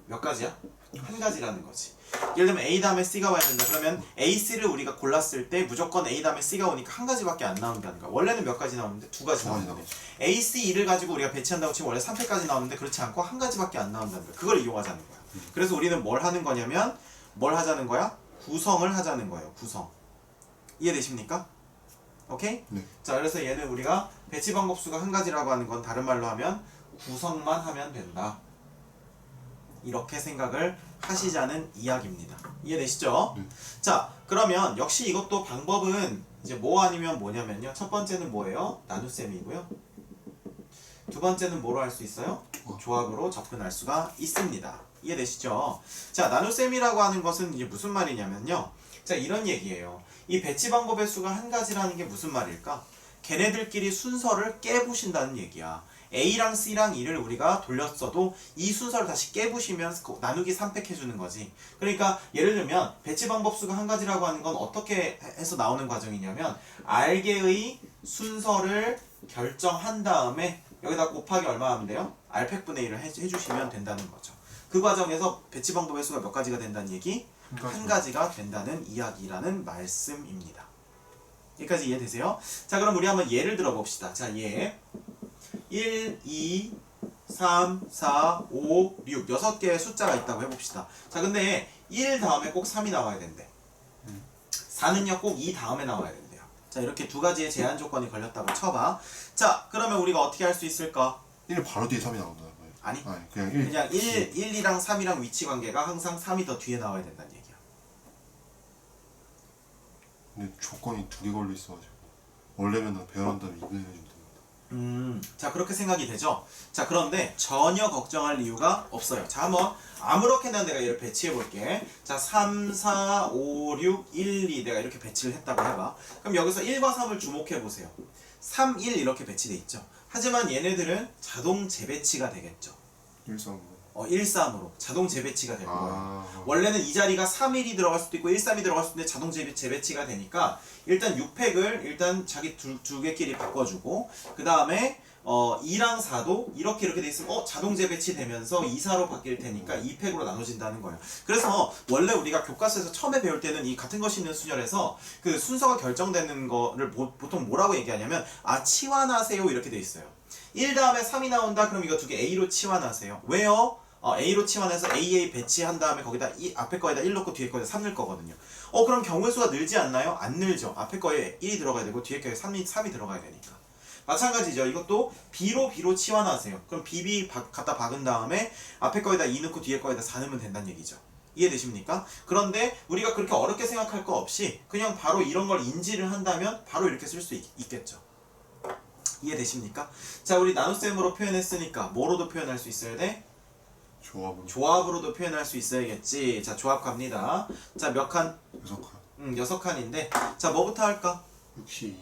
몇 가지야? 한 가지라는 거지. 예를 들면 A 다음에 C가 와야 된다. 그러면 A, C를 우리가 골랐을 때 무조건 A 다음에 C가 오니까 한 가지밖에 안 나온다는 거야. 원래는 몇 가지 나오는데 두 가지 나오는데 A, C, E를 가지고 우리가 배치한다고 치면 원래 3패까지 나오는데 그렇지 않고 한 가지밖에 안 나온다는 거야. 그걸 이용하자는 거야. 그래서 우리는 뭘 하는 거냐면 뭘 하자는 거야? 구성을 하자는 거예요. 구성. 이해되십니까? 오케이? 네. 자 그래서 얘는 우리가 배치 방법수가 한 가지라고 하는 건 다른 말로 하면 구성만 하면 된다. 이렇게 생각을 하시자는 이야기입니다. 이해되시죠? 자 그러면 역시 이것도 방법은 이제 뭐 아니면 뭐냐면요. 첫 번째는 뭐예요? 나눗셈이고요. 두 번째는 뭐로 할 수 있어요? 조합으로 접근할 수가 있습니다. 이해되시죠? 자 나눗셈이라고 하는 것은 이제 무슨 말이냐면요. 자 이런 얘기예요. 이 배치 방법의 수가 한 가지라는 게 무슨 말일까? 걔네들끼리 순서를 깨부신다는 얘기야. A랑 C랑 E를 우리가 돌렸어도 이 순서를 다시 깨부시면 나누기 3팩 해주는 거지. 그러니까 예를 들면 배치 방법수가 한 가지라고 하는 건 어떻게 해서 나오는 과정이냐면 알개의 순서를 결정한 다음에 여기다 곱하기 얼마 하면 돼요? R팩분의 1을 해주시면 된다는 거죠. 그 과정에서 배치 방법의 수가 몇 가지가 된다는 얘기? 한 가지가 된다는 이야기라는 말씀입니다. 여기까지 이해되세요? 자 그럼 우리 한번 예를 들어 봅시다. 자 예. 1, 2, 3, 4, 5, 6 6개의 숫자가 있다고 해봅시다. 자 근데 1 다음에 꼭 3이 나와야 된대. 4는요 꼭 2 다음에 나와야 된대요. 자 이렇게 두 가지의 제한 조건이 걸렸다고 쳐봐. 자 그러면 우리가 어떻게 할 수 있을까? 1 바로 뒤에 3이 나온다는 거예요. 아니 그냥 1, 1이랑 3이랑 위치 관계가 항상 3이 더 뒤에 나와야 된다는 얘기야. 근데 조건이 두 개 걸려 있어가지고 원래면은 배열한 다음에 2분의 1 해주면 됩니다. 자 그렇게 생각이 되죠. 자 그런데 전혀 걱정할 이유가 없어요. 자 한번 아무렇게나 내가 얘를 배치해 볼게. 자 3, 4, 5, 6, 1, 2 내가 이렇게 배치를 했다고 해봐. 그럼 여기서 1과 3을 주목해 보세요. 3, 1 이렇게 배치돼 있죠. 하지만 얘네들은 자동 재배치가 되겠죠. 1,3으로 자동 재배치가 될 거예요. 원래는 이 자리가 3,1이 들어갈 수도 있고 1,3이 들어갈 수도 있는데 자동 재배치가 되니까 일단 6팩을 일단 자기 두 개끼리 바꿔주고 그 다음에 2랑 4도 이렇게 돼 있으면 자동 재배치 되면서 2, 4로 바뀔 테니까 2팩으로 나눠진다는 거예요. 그래서 원래 우리가 교과서에서 처음에 배울 때는 이 같은 것이 있는 순열에서 그 순서가 결정되는 거를 보통 뭐라고 얘기하냐면 치환하세요 이렇게 돼 있어요. 1 다음에 3이 나온다 그럼 이거 두 개 A로 치환하세요. 왜요? A로 치환해서 AA 배치한 다음에 거기다 앞에 거에다 1 넣고 뒤에 거에다 3 넣을 거거든요. 그럼 경우의 수가 늘지 않나요? 안 늘죠. 앞에 거에 1이 들어가야 되고 뒤에 거에 3이 들어가야 되니까. 마찬가지죠. 이것도 B로 치환하세요. 그럼 BB 갖다 박은 다음에 앞에 거에다 2 넣고 뒤에 거에다 4 넣으면 된다는 얘기죠. 이해되십니까? 그런데 우리가 그렇게 어렵게 생각할 거 없이 그냥 바로 이런 걸 인지를 한다면 바로 이렇게 쓸 수 있겠죠. 이해되십니까? 자 우리 나눗셈으로 표현했으니까 뭐로도 표현할 수 있어야 돼? 조합으로도 표현할 수 있어야겠지. 자 조합 갑니다. 자 몇 칸? 6칸. 6칸인데 자 뭐부터 할까? 6시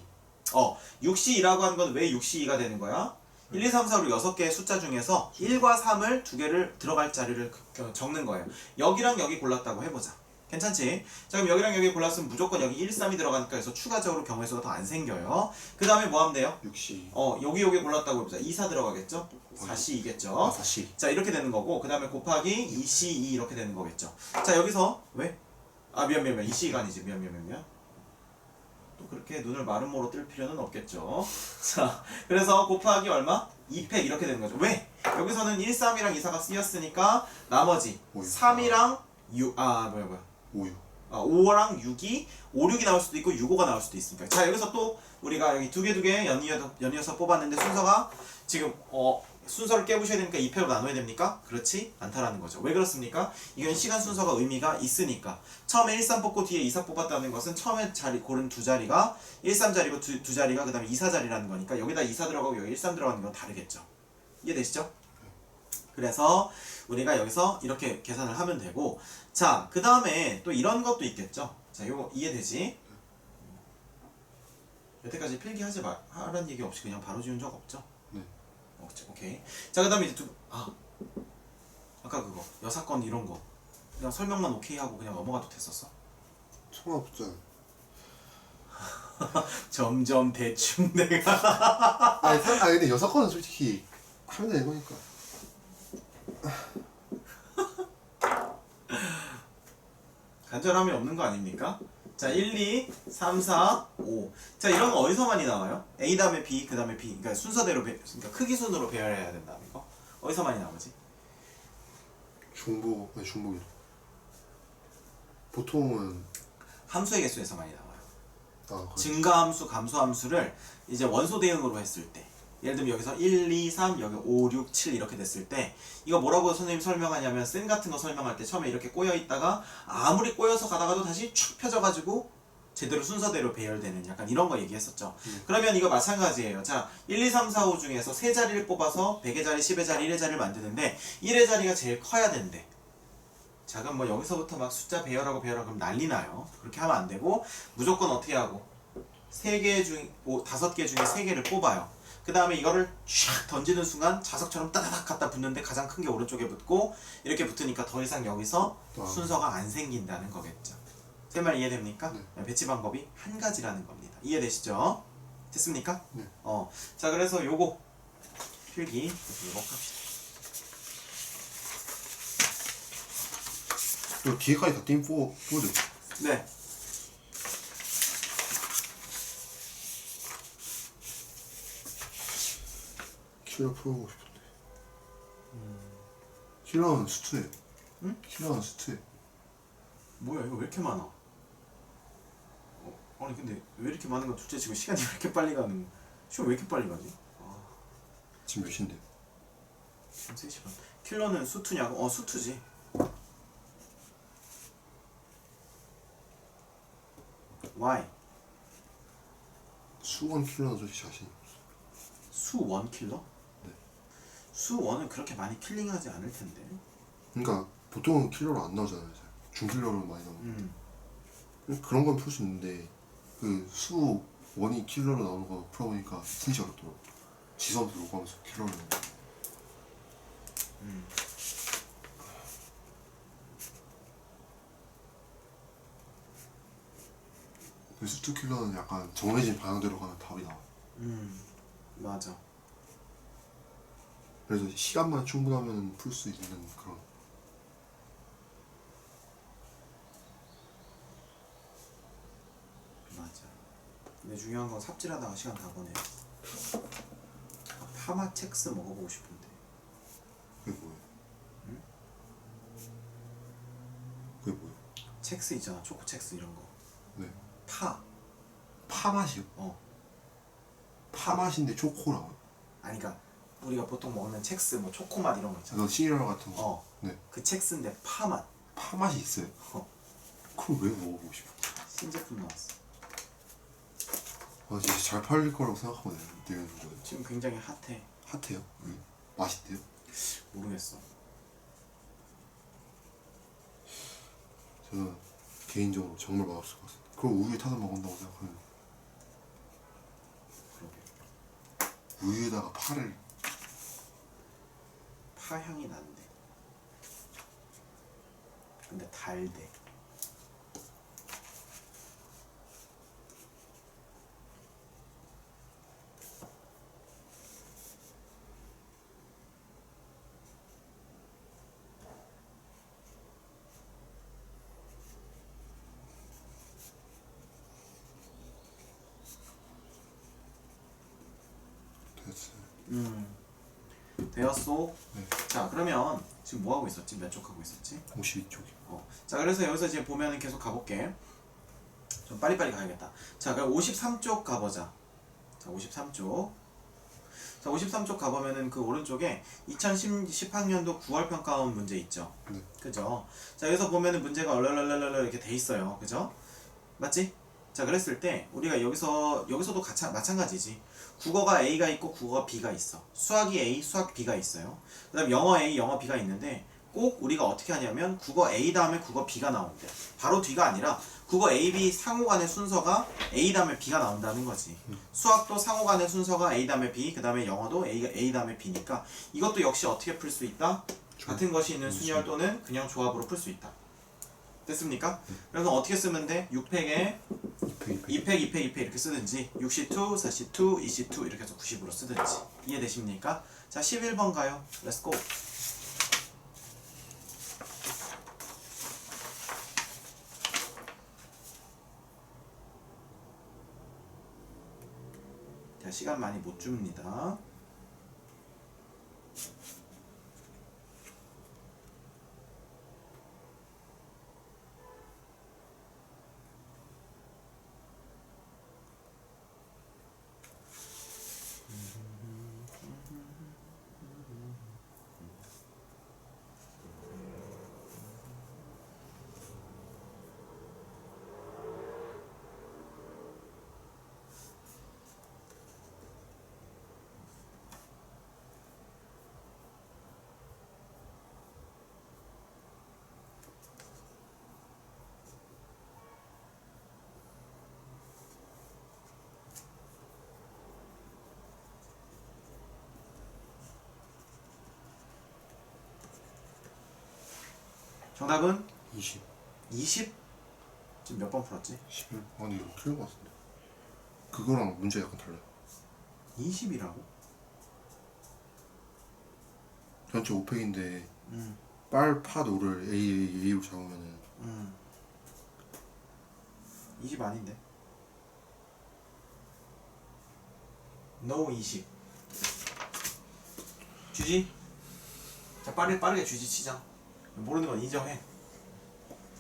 6시2라고 하는 건 왜 6시2가 되는 거야? 1, 2, 3, 4, 5, 6개의 숫자 중에서 1과 3을 두 개를 들어갈 자리를 적는 거예요. 여기랑 여기 골랐다고 해보자. 괜찮지? 자 그럼 여기랑 여기 골랐으면 무조건 여기 1, 3이 들어가니까 그래서 추가적으로 경우의 수가 더 안 생겨요. 그 다음에 뭐 하면 돼요? 6시 여기 골랐다고 해보자. 2, 4 들어가겠죠? 4시2겠죠? 4시 자 이렇게 되는 거고 그 다음에 곱하기 2시2 이렇게 되는 거겠죠. 자 여기서 왜? 미안 2시가 아니지. 미안 또 그렇게 눈을 마른 모로 뜰 필요는 없겠죠. 자 그래서 곱하기 얼마? 2팩 이렇게 되는 거죠. 왜? 여기서는 1, 3이랑 2, 4가 쓰였으니까 나머지 5, 3이랑 6 5, 5, 5랑 6이 5, 6이 나올 수도 있고 6, 5가 나올 수도 있으니까. 자, 여기서 또 우리가 여기 두 개 연이어서 뽑았는데 순서가 지금 순서를 깨부셔야 되니까 2패로 나눠야 됩니까? 그렇지 않다라는 거죠. 왜 그렇습니까? 이건 시간 순서가 의미가 있으니까. 처음에 1, 3 뽑고 뒤에 2, 4 뽑았다는 것은 처음에 고른 두 자리가 1, 3 자리고 두 자리가 그 다음에 2, 4 자리라는 거니까 여기다 2, 4 들어가고 여기 1, 3 들어가는 건 다르겠죠. 이해되시죠? 그래서 우리가 여기서 이렇게 계산을 하면 되고, 자, 그 다음에 또 이런 것도 있겠죠. 자, 요거 이해되지? 여태까지 필기하지 하라는 얘기 없이 그냥 바로 지운 적 없죠? 네. 오케이. 자, 그 다음에 이제 아까 그거 여사건 이런 거 그냥 설명만 오케이 하고 그냥 넘어가도 됐었어? 상관없잖아요. 점점 대충 내가 아니 근데 여사건은 솔직히 하면 되는 거니까. 간절함이 없는 거 아닙니까? 자, 1, 2, 3, 4, 5. 자, 이런 거 어디서 많이 나와요? A 다음에 B, 그 다음에 B. 그러니까 순서대로 그러니까 크기 순으로 배열해야 된다는 거. 어디서 많이 나오지? 중복이. 보통은 함수의 개수에서 많이 나와요. 그래. 증가함수, 감소함수를 이제 원소 대응으로 했을 때, 예를 들면 여기서 1, 2, 3, 여기 5, 6, 7 이렇게 됐을 때 이거 뭐라고 선생님이 설명하냐면 쌤 같은 거 설명할 때 처음에 이렇게 꼬여 있다가 아무리 꼬여서 가다가도 다시 촥 펴져가지고 제대로 순서대로 배열되는 약간 이런 거 얘기했었죠. 그러면 이거 마찬가지예요. 자, 1, 2, 3, 4, 5 중에서 세 자리를 뽑아서 100의 자리, 10의 자리, 1의 자리를 만드는데 1의 자리가 제일 커야 된대. 자, 그럼 뭐 여기서부터 막 숫자 배열하고 그럼 난리 나요. 그렇게 하면 안 되고 무조건 어떻게 하고 5개 중에 3개를 뽑아요. 그 다음에 이거를 촥 던지는 순간 자석처럼 따다닥 갖다 붙는데 가장 큰 게 오른쪽에 붙고 이렇게 붙으니까 더 이상 여기서 순서가 안 생긴다는 거겠죠. 제 말 이해됩니까? 네. 배치 방법이 한 가지라는 겁니다. 이해되시죠? 됐습니까? 네. 자, 그래서 요거 필기 요거 합시다. 또 뒤에까지 다 띵 뽑으죠. 네. 킬러 풀어보고 싶은데. 킬러는 수트에. 응? 킬러는 수트에. 뭐야 이거 왜 이렇게 많아? 아니 근데 왜 이렇게 많은 건 둘째 치고 시간이 왜 이렇게 빨리 가는? 시간 왜 이렇게 빨리 가지? 지금 몇 시인데? 지금 3시 반. 킬러는 수투냐고? 수투지. Why? 수원 킬러는 솔직히 자신 없어. 수원 킬러? 네. 수원은 그렇게 많이 킬링하지 않을 텐데. 그러니까 보통은 킬러로 안 나오잖아요. 중킬러로 많이 나오는. 그런 건 풀 수 있는데 그 수원이 킬러로 나오는 거 풀어보니까 진짜 어렵더라고. 지선도 놓고 하면서 킬러로 나오는 거. 그 수트 킬러는 약간 정해진 방향대로 가면 답이 나와. 맞아. 그래서 시간만 충분하면 풀 수 있는 그런. 맞아. 근데 중요한 건 삽질하다가 시간 다 보내. 파마 첵스 먹어보고 싶은데. 그게 뭐예요? 그게 뭐예요? 첵스 있잖아, 초코 첵스 이런 거. 네. 파 맛이요? 파 맛인데 초코라고요? 아니 그러니까 우리가 보통 먹는 첵스 뭐 초코 맛 이런 거 있잖아. 그래서 시리얼 같은 거. 네. 그 첵스인데 파 맛. 파 맛이 있어요. 그걸 왜 먹어보고 싶어? 신제품 나왔어. 진짜 잘 팔릴 거라고 생각하면 되는 거예요. 지금 굉장히 핫해. 핫해요? 맛있대요? 모르겠어. 저는 개인적으로 정말 맛없을 것 같습니다. 그걸 우유에 타서 먹는다고 생각하면 그러게. 우유에다가 파를 파 향이 난대. 근데 달대. 됐어요. 되었소? 네. 자 그러면 지금 뭐 하고 있었지? 몇 쪽 하고 있었지? 52쪽이요. 자 그래서 여기서 이제 보면은 계속 가볼게. 좀 빨리빨리 가야겠다. 자 그럼 53쪽 가보자. 자 53쪽. 자 53쪽 가보면은 그 오른쪽에 2010학년도 9월 평가원 문제 있죠. 네. 그죠? 자 여기서 보면은 문제가 얼얼얼얼 이렇게 돼 있어요. 그죠? 맞지? 자 그랬을 때 우리가 여기서도 마찬가지지. 국어가 A가 있고 국어가 B가 있어. 수학이 A, 수학 B가 있어요. 그 다음 영어 A, 영어 B가 있는데 꼭 우리가 어떻게 하냐면 국어 A 다음에 국어 B가 나온대. 바로 뒤가 아니라 국어 A, B 상호간의 순서가 A 다음에 B가 나온다는 거지. 수학도 상호간의 순서가 A 다음에 B, 그 다음에 영어도 A 다음에 B니까 이것도 역시 어떻게 풀 수 있다? 같은 것이 있는 순열 또는 그냥 조합으로 풀 수 있다. 됐습니까? 그래서 어떻게 쓰면 돼? 6팩에 2팩, 2팩, 2팩 이렇게 쓰든지 60, 2, 40, 2, 20, 2 이렇게 해서 90으로 쓰든지 이해되십니까? 자 11번 가요. 렛츠고. 자 시간 많이 못 줍니다. 정답은 20. 20? 지금 몇 번 풀었지? 11. 아니 이거 틀린 것 같은데. 그거랑 문제 약간 달라요. 20이라고? 전체 5팩인데 빨파 노를 A로 잡으면은 20 아닌데. No 20. 주지? 자 빠르게 주지 치자. 모르는 건 인정해.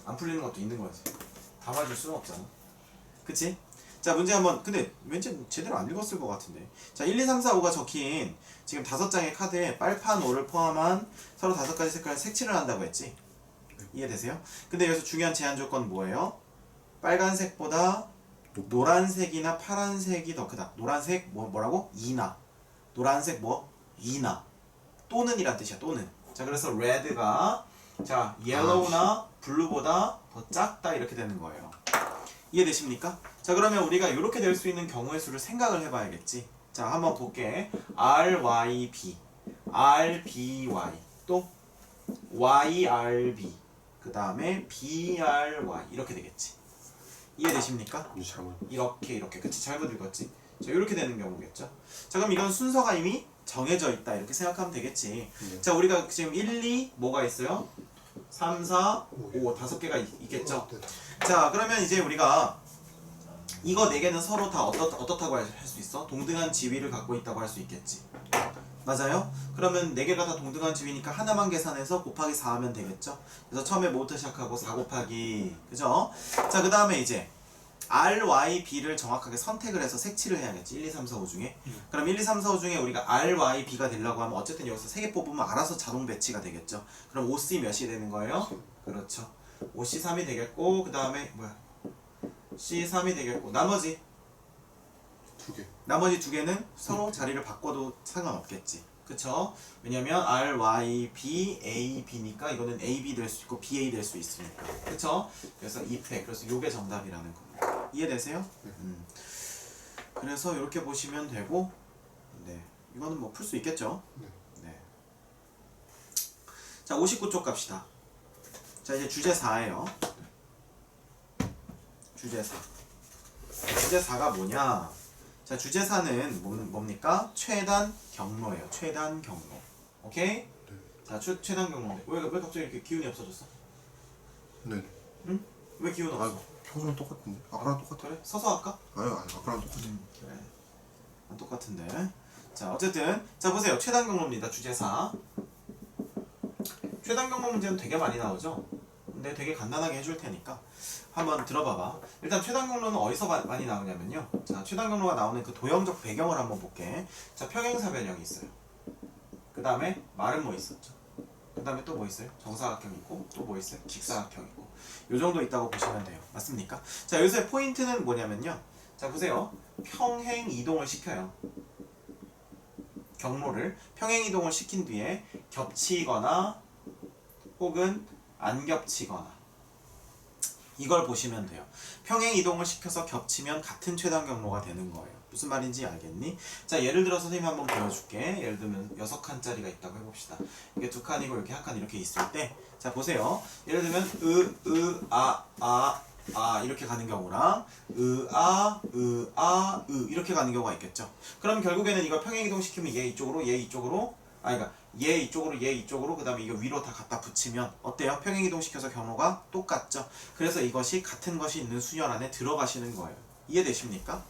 안 풀리는 것도 있는 거지. 다 맞을 수는 없잖아. 그치? 자 문제 한번. 근데 왠지 제대로 안 읽었을 것 같은데. 자 1, 2, 3, 4, 5가 적힌 지금 5장의 카드에 빨판 5를 포함한 서로 5가지 색깔 색칠을 한다고 했지? 이해되세요? 근데 여기서 중요한 제한 조건 뭐예요? 빨간색보다 노란색이나 파란색이 더 크다. 노란색 뭐라고? 이나. 노란색 뭐? 이나. 또는 이란 뜻이야. 또는. 자 그래서 red가 자 yellow나 blue보다 더 작다 이렇게 되는 거예요. 이해되십니까? 자 그러면 우리가 이렇게 될 수 있는 경우의 수를 생각을 해봐야겠지. 자 한번 볼게. RYB RBY 또 YRB 그 다음에 BRY 이렇게 되겠지. 이해되십니까? 잘못. 이렇게 그치 잘못 읽었지. 자 이렇게 되는 경우겠죠. 자 그럼 이건 순서가 이미 정해져 있다 이렇게 생각하면 되겠지. 자 우리가 지금 1, 2 뭐가 있어요? 3, 4, 5 5개가 있겠죠. 자 그러면 이제 우리가 이거 4개는 서로 다 어떻다고 할 수 있어? 동등한 지위를 갖고 있다고 할 수 있겠지. 맞아요? 그러면 4개가 다 동등한 지위니까 하나만 계산해서 곱하기 4 하면 되겠죠. 그래서 처음에 뭐부터 시작하고 4 곱하기 그죠? 자 그 다음에 이제 R, Y, B를 정확하게 선택을 해서 색칠을 해야겠지. 1, 2, 3, 4, 5 중에. 그럼 1, 2, 3, 4, 5 중에 우리가 R, Y, B가 되려고 하면 어쨌든 여기서 3개 뽑으면 알아서 자동 배치가 되겠죠. 그럼 OC 몇이 되는 거예요? 그렇죠. OC 3이 되겠고 그 다음에 뭐야? C 3이 되겠고 나머지 2개. 나머지 2개는 서로 자리를 바꿔도 상관없겠지. 그쵸? 왜냐면 R, Y, B, A, B니까 이거는 A, B 될 수 있고 B, A 될 수 있으니까. 그쵸? 그래서 2팩. 그래서 요게 정답이라는 겁니다. 이해되세요? 그래서 이렇게 보시면 되고 네. 이거는 뭐 풀 수 있겠죠? 네. 자 59쪽 갑시다. 자 이제 주제 4예요. 주제 4. 주제 4가 뭐냐? 자 주제 4는 뭡니까? 최단 경로예요. 최단 경로. 오케이? 자 최단 경로인데 왜 갑자기 이렇게 기운이 없어졌어? 네. 응? 왜 기운 없어? 아 평소랑 똑같은데. 아까랑 똑같아. 그래? 서서 할까? 아니 아까랑 똑같아. 그래. 안 똑같은데. 자 어쨌든 자 보세요. 최단 경로입니다. 주제사. 최단 경로 문제는 되게 많이 나오죠. 근데 되게 간단하게 해줄 테니까 한번 들어봐봐. 일단 최단 경로는 어디서 많이 나오냐면요. 자 최단 경로가 나오는 그 도형적 배경을 한번 볼게. 자 평행사변형이 있어요. 그 다음에 말은 뭐 있었죠? 그 다음에 또 뭐 있어요? 정사각형 있고 또 뭐 있어요? 직사각형 있고 요 정도 있다고 보시면 돼요. 맞습니까? 자 여기서의 포인트는 뭐냐면요. 자 보세요. 평행 이동을 시켜요. 경로를 평행 이동을 시킨 뒤에 겹치거나 혹은 안 겹치거나 이걸 보시면 돼요. 평행 이동을 시켜서 겹치면 같은 최단 경로가 되는 거예요. 무슨 말인지 알겠니? 자 예를 들어 선생님이 한번 보여줄게. 예를 들면 6칸짜리가 있다고 해봅시다. 이게 2칸이고 이렇게 1칸 이렇게 있을 때 자 보세요. 예를 들면 이렇게 가는 경우랑 이렇게 가는 경우가 있겠죠. 그럼 결국에는 이걸 평행 이동 시키면 얘 이쪽으로 얘 이쪽으로 그러니까 얘 이쪽으로 얘 이쪽으로 그 다음에 이거 위로 다 갖다 붙이면 어때요? 평행 이동 시켜서 경로가 똑같죠. 그래서 이것이 같은 것이 있는 수열 안에 들어가시는 거예요. 이해되십니까?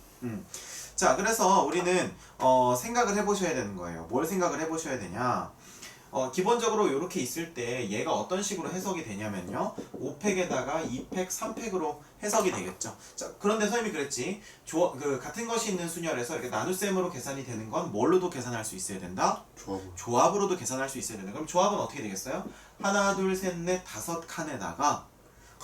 자 그래서 우리는 생각을 해보셔야 되는 거예요. 뭘 생각을 해보셔야 되냐? 기본적으로 이렇게 있을 때 얘가 어떤 식으로 해석이 되냐면요. 5팩에다가 2팩, 3팩으로 해석이 되겠죠. 자, 그런데 선생님이 그랬지. 같은 것이 있는 순열에서 이렇게 나눗셈으로 계산이 되는 건 뭘로도 계산할 수 있어야 된다? 조합으로도 계산할 수 있어야 된다. 그럼 조합은 어떻게 되겠어요? 하나, 둘, 셋, 넷, 5칸에다가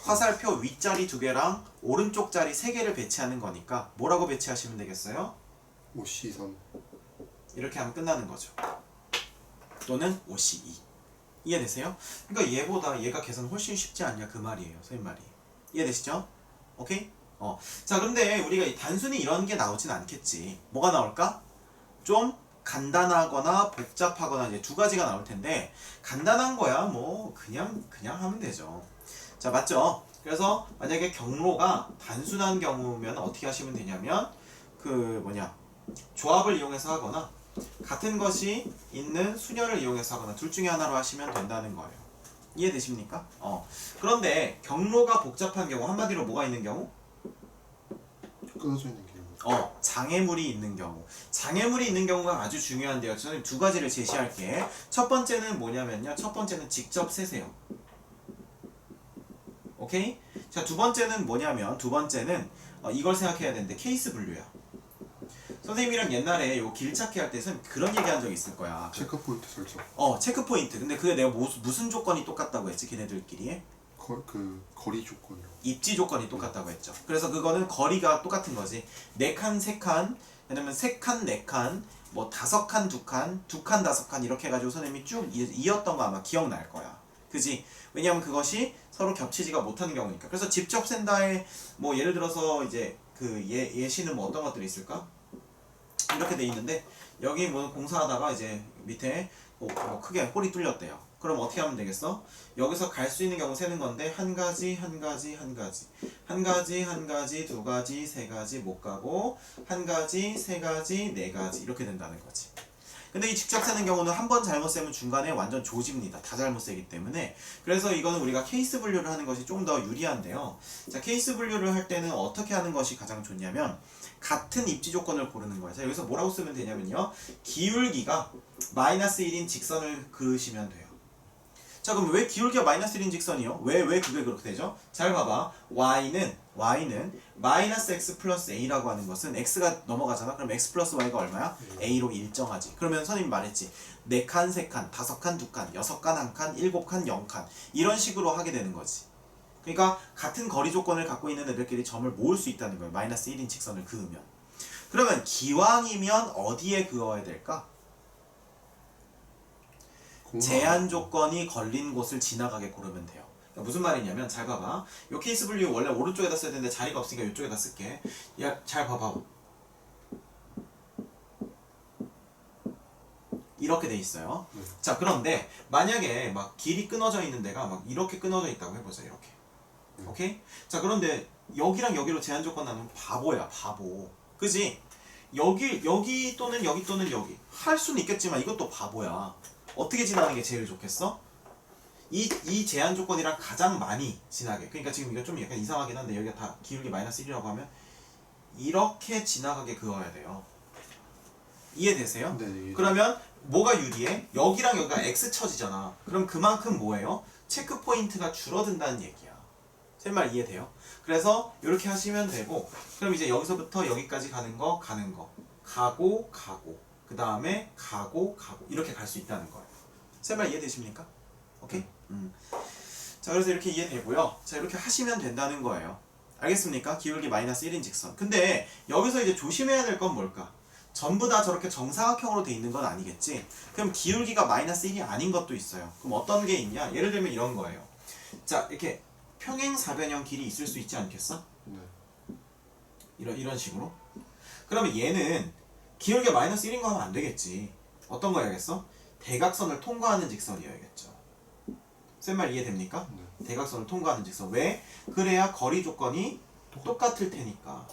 화살표 윗자리 2개랑 오른쪽 자리 3개를 배치하는 거니까 뭐라고 배치하시면 되겠어요? 5C3 이렇게 하면 끝나는 거죠. 또는 5C2 이해되세요? 그러니까 얘보다 얘가 계산 훨씬 쉽지 않냐 그 말이에요. 선생님 말이. 이해되시죠? 오케이? 자 근데 우리가 단순히 이런 게 나오진 않겠지. 뭐가 나올까? 좀 간단하거나 복잡하거나 이제 두 가지가 나올 텐데 간단한 거야 뭐 그냥 하면 되죠. 자 맞죠? 그래서 만약에 경로가 단순한 경우면 어떻게 하시면 되냐면 조합을 이용해서 하거나 같은 것이 있는 순열을 이용해서 하거나 둘 중에 하나로 하시면 된다는 거예요. 이해되십니까? 그런데 경로가 복잡한 경우 한마디로 뭐가 있는 경우? 끊어져 있는 경우. 장애물이 있는 경우. 장애물이 있는 경우가 아주 중요한데요. 저는 두 가지를 제시할게. 첫 번째는 뭐냐면요. 첫 번째는 직접 세세요. 오케이? 자, 두 번째는 뭐냐면 두 번째는 이걸 생각해야 되는데 케이스 분류야. 선생님이랑 옛날에 요 길찾기 할 때는 그런 얘기한 적 있을 거야. 체크 포인트 설정. 체크 포인트. 근데 그게 내가 무슨 조건이 똑같다고 했지? 걔네들끼리? 거리 조건이요. 입지 조건이 똑같다고 했죠. 그래서 그거는 거리가 똑같은 거지. 4칸, 3칸, 왜냐면 3칸, 4칸, 뭐 5칸, 2칸, 2칸, 5칸 이렇게 해가지고 선생님이 쭉 이었던 거 아마 기억날 거야. 그지? 왜냐면 그것이 서로 겹치지가 못하는 경우니까. 그래서 직접 센다에 뭐 예를 들어서 이제 그 예시는 뭐 어떤 것들이 있을까? 이렇게 돼 있는데 여기 뭐 공사하다가 이제 밑에 크게 홀이 뚫렸대요. 그럼 어떻게 하면 되겠어? 여기서 갈 수 있는 경우 세는 건데 한 가지, 한 가지, 한 가지, 한 가지, 한 가지, 두 가지, 세 가지 못 가고 한 가지, 세 가지, 네 가지 이렇게 된다는 거지. 근데 이 직접 세는 경우는 한 번 잘못 세면 중간에 완전 조집니다. 다 잘못 세기 때문에. 그래서 이거는 우리가 케이스 분류를 하는 것이 좀 더 유리한데요. 자, 케이스 분류를 할 때는 어떻게 하는 것이 가장 좋냐면 같은 입지 조건을 고르는 거예요. 자, 여기서 뭐라고 쓰면 되냐면요. 기울기가 -1인 직선을 그으시면 돼요. 자, 그럼 왜 기울기가 -1인 직선이요? 왜 그게 그렇게 되죠? 잘 봐봐. y는 -x 플러스 a라고 하는 것은 x가 넘어가잖아. 그럼 x 플러스 y가 얼마야? a로 일정하지. 그러면 선생님이 말했지. 4칸, 3칸, 5칸, 2칸, 6칸, 1칸, 7칸, 0칸 이런 식으로 하게 되는 거지. 그러니까 같은 거리 조건을 갖고 있는 애들끼리 점을 모을 수 있다는 거예요. -1인 직선을 그으면. 그러면 기왕이면 어디에 그어야 될까? 제한 조건이 걸린 곳을 지나가게 고르면 돼요. 그러니까 무슨 말이냐면 잘 봐봐. 요 케이스 분류 원래 오른쪽에다 써야 되는데 자리가 없으니까 이쪽에다 쓸게. 야, 잘 봐봐. 이렇게 돼 있어요. 자, 그런데 만약에 막 길이 끊어져 있는 데가 막 이렇게 끊어져 있다고 해보자. 이렇게. 오케이? 자, 그런데 여기랑 여기로 제한 조건 나누면 바보야, 바보. 그지? 여기 또는 여기 또는 여기 할 수는 있겠지만 이것도 바보야. 어떻게 지나는 게 제일 좋겠어? 이 제한 조건이랑 가장 많이 지나게. 그러니까 지금 이거 좀 약간 이상하긴 한데 여기가 다 기울기 -1이라고 하면 이렇게 지나가게 그어야 돼요. 이해되세요? 네. 그러면 뭐가 유리해? 여기랑 여기가 x처지잖아. 그럼 그만큼 뭐예요? 체크 포인트가 줄어든다는 얘기야. 제 말 이해돼요? 그래서 이렇게 하시면 되고, 그럼 이제 여기서부터 여기까지 가는 거 가고 그 다음에 가고 이렇게 갈 수 있다는 거예요. 제 말 이해되십니까? 오케이? 자, 그래서 이렇게 이해되고요. 자, 이렇게 하시면 된다는 거예요. 알겠습니까? 기울기 마이너스 1인 직선. 근데 여기서 이제 조심해야 될 건 뭘까? 전부 다 저렇게 정사각형으로 돼 있는 건 아니겠지? 그럼 기울기가 마이너스 1이 아닌 것도 있어요. 그럼 어떤 게 있냐? 예를 들면 이런 거예요. 자, 이렇게 평행사변형 길이 있을 수 있지 않겠어? 네. 이런 식으로. 그러면 얘는 기울기가 마이너스 1인 거 하면 안 되겠지. 어떤 거 해야겠어? 대각선을 통과하는 직선이어야겠죠. 쌤 말 이해됩니까? 네. 대각선을 통과하는 직선. 왜? 그래야 거리 조건이 똑같을 테니까.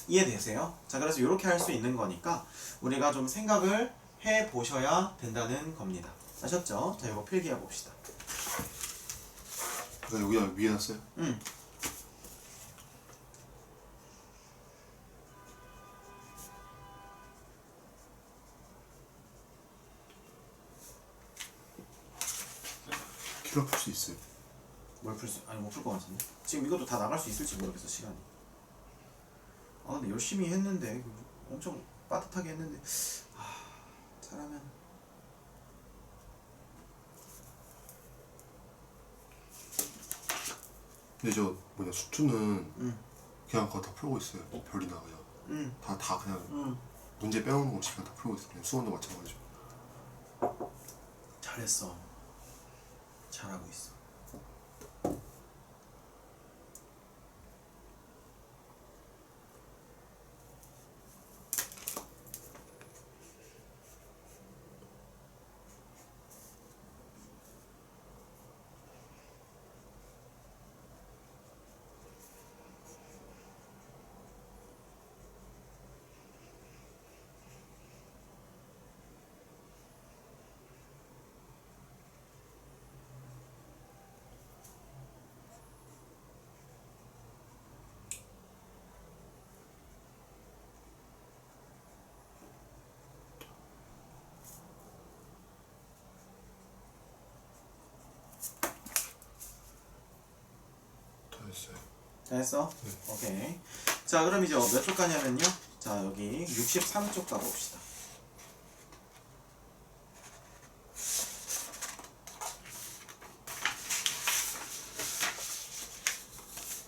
이해되세요? 자, 그래서 이렇게 할 수 있는 거니까 우리가 좀 생각을 해 보셔야 된다는 겁니다. 아셨죠? 자, 이거 필기해 봅시다. 그러니까 여기다 위에 놨어요? 키로 풀 수 있어요. 뭘 풀 수? 아니 못 풀 것 같은데. 지금 이것도 다 나갈 수 있을지 모르겠어 시간이. 아 근데 열심히 했는데 엄청 빠듯하게 했는데 잘하면. 근데 저 뭐냐 수투는 그냥 그거 다 풀고 있어요. 별이나 그냥 다 그냥 문제 빼놓는 거 없이 그냥 다 풀고 있어요. 그냥 수원도 마찬가지고. 잘했어. 잘하고 있어. 다 했어요. 잘했어? 네. 오케이. 자 그럼 이제 몇 쪽 가냐면요. 자 여기 63쪽 가봅시다.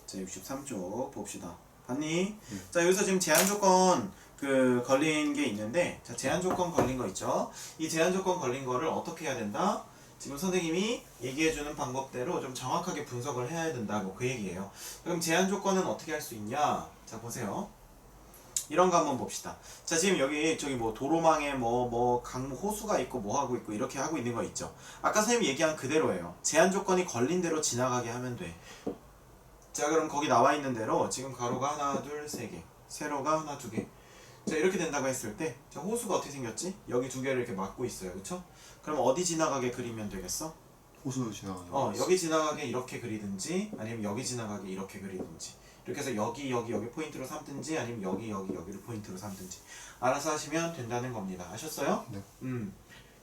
자 63쪽 봅시다. 봤니? 자 여기서 지금 제한 조건 걸린 게 있는데, 자 제한 조건 걸린 거 있죠? 이 제한 조건 걸린 거를 어떻게 해야 된다? 지금 선생님이 얘기해주는 방법대로 좀 정확하게 분석을 해야 된다. 뭐 그 얘기예요. 그럼 제한 조건은 어떻게 할 수 있냐? 자 보세요. 이런 거 한번 봅시다. 자 지금 여기 저기 뭐 도로망에 강물 호수가 있고 뭐 하고 있고 이렇게 하고 있는 거 있죠. 아까 선생님이 얘기한 그대로예요. 제한 조건이 걸린 대로 지나가게 하면 돼. 자 그럼 거기 나와 있는 대로 지금 가로가 하나 둘 세 개, 세로가 하나 두 개. 자 이렇게 된다고 했을 때, 자 호수가 어떻게 생겼지? 여기 두 개를 이렇게 막고 있어요. 그쵸? 그럼 어디 지나가게 그리면 되겠어? 호수 지나가는 여기 지나가게 이렇게 그리든지 아니면 여기 지나가게 이렇게 그리든지, 이렇게 해서 여기 포인트로 삼든지 아니면 여기를 포인트로 삼든지 알아서 하시면 된다는 겁니다. 아셨어요? 네.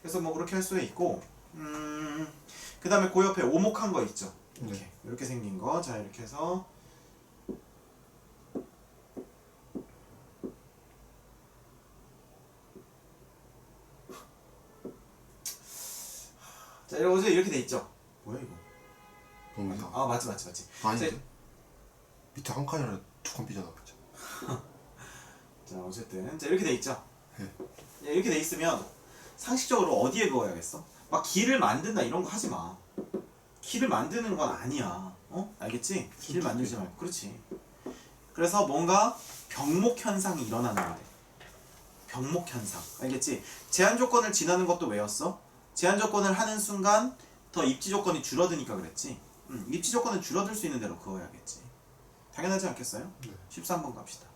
그래서 뭐 그렇게 할 수 있고, 그 다음에 그 옆에 오목한 거 있죠? 네. 이렇게 생긴 거. 자 이렇게 해서 자 이렇게 돼 있죠? 뭐야 이거? 너무 이상. 아 맞지. 아닌데? 밑에 한 칸이 아니라 두 칸 삐잖아. 자 어쨌든 자 이렇게 돼 있죠? 네. 이렇게 돼 있으면 상식적으로 어디에 그어야겠어? 막 길을 만든다 이런 거 하지 마. 길을 만드는 건 아니야. 알겠지? 길 만들지 말고. 그렇지. 그래서 뭔가 병목 현상이 일어나는 거야. 병목 현상. 알겠지? 제한 조건을 지나는 것도 왜였어? 제한 조건을 하는 순간 더 입지 조건이 줄어드니까 그랬지. 입지 조건은 줄어들 수 있는 대로 그어야겠지. 당연하지 않겠어요? 네. 13번 갑시다.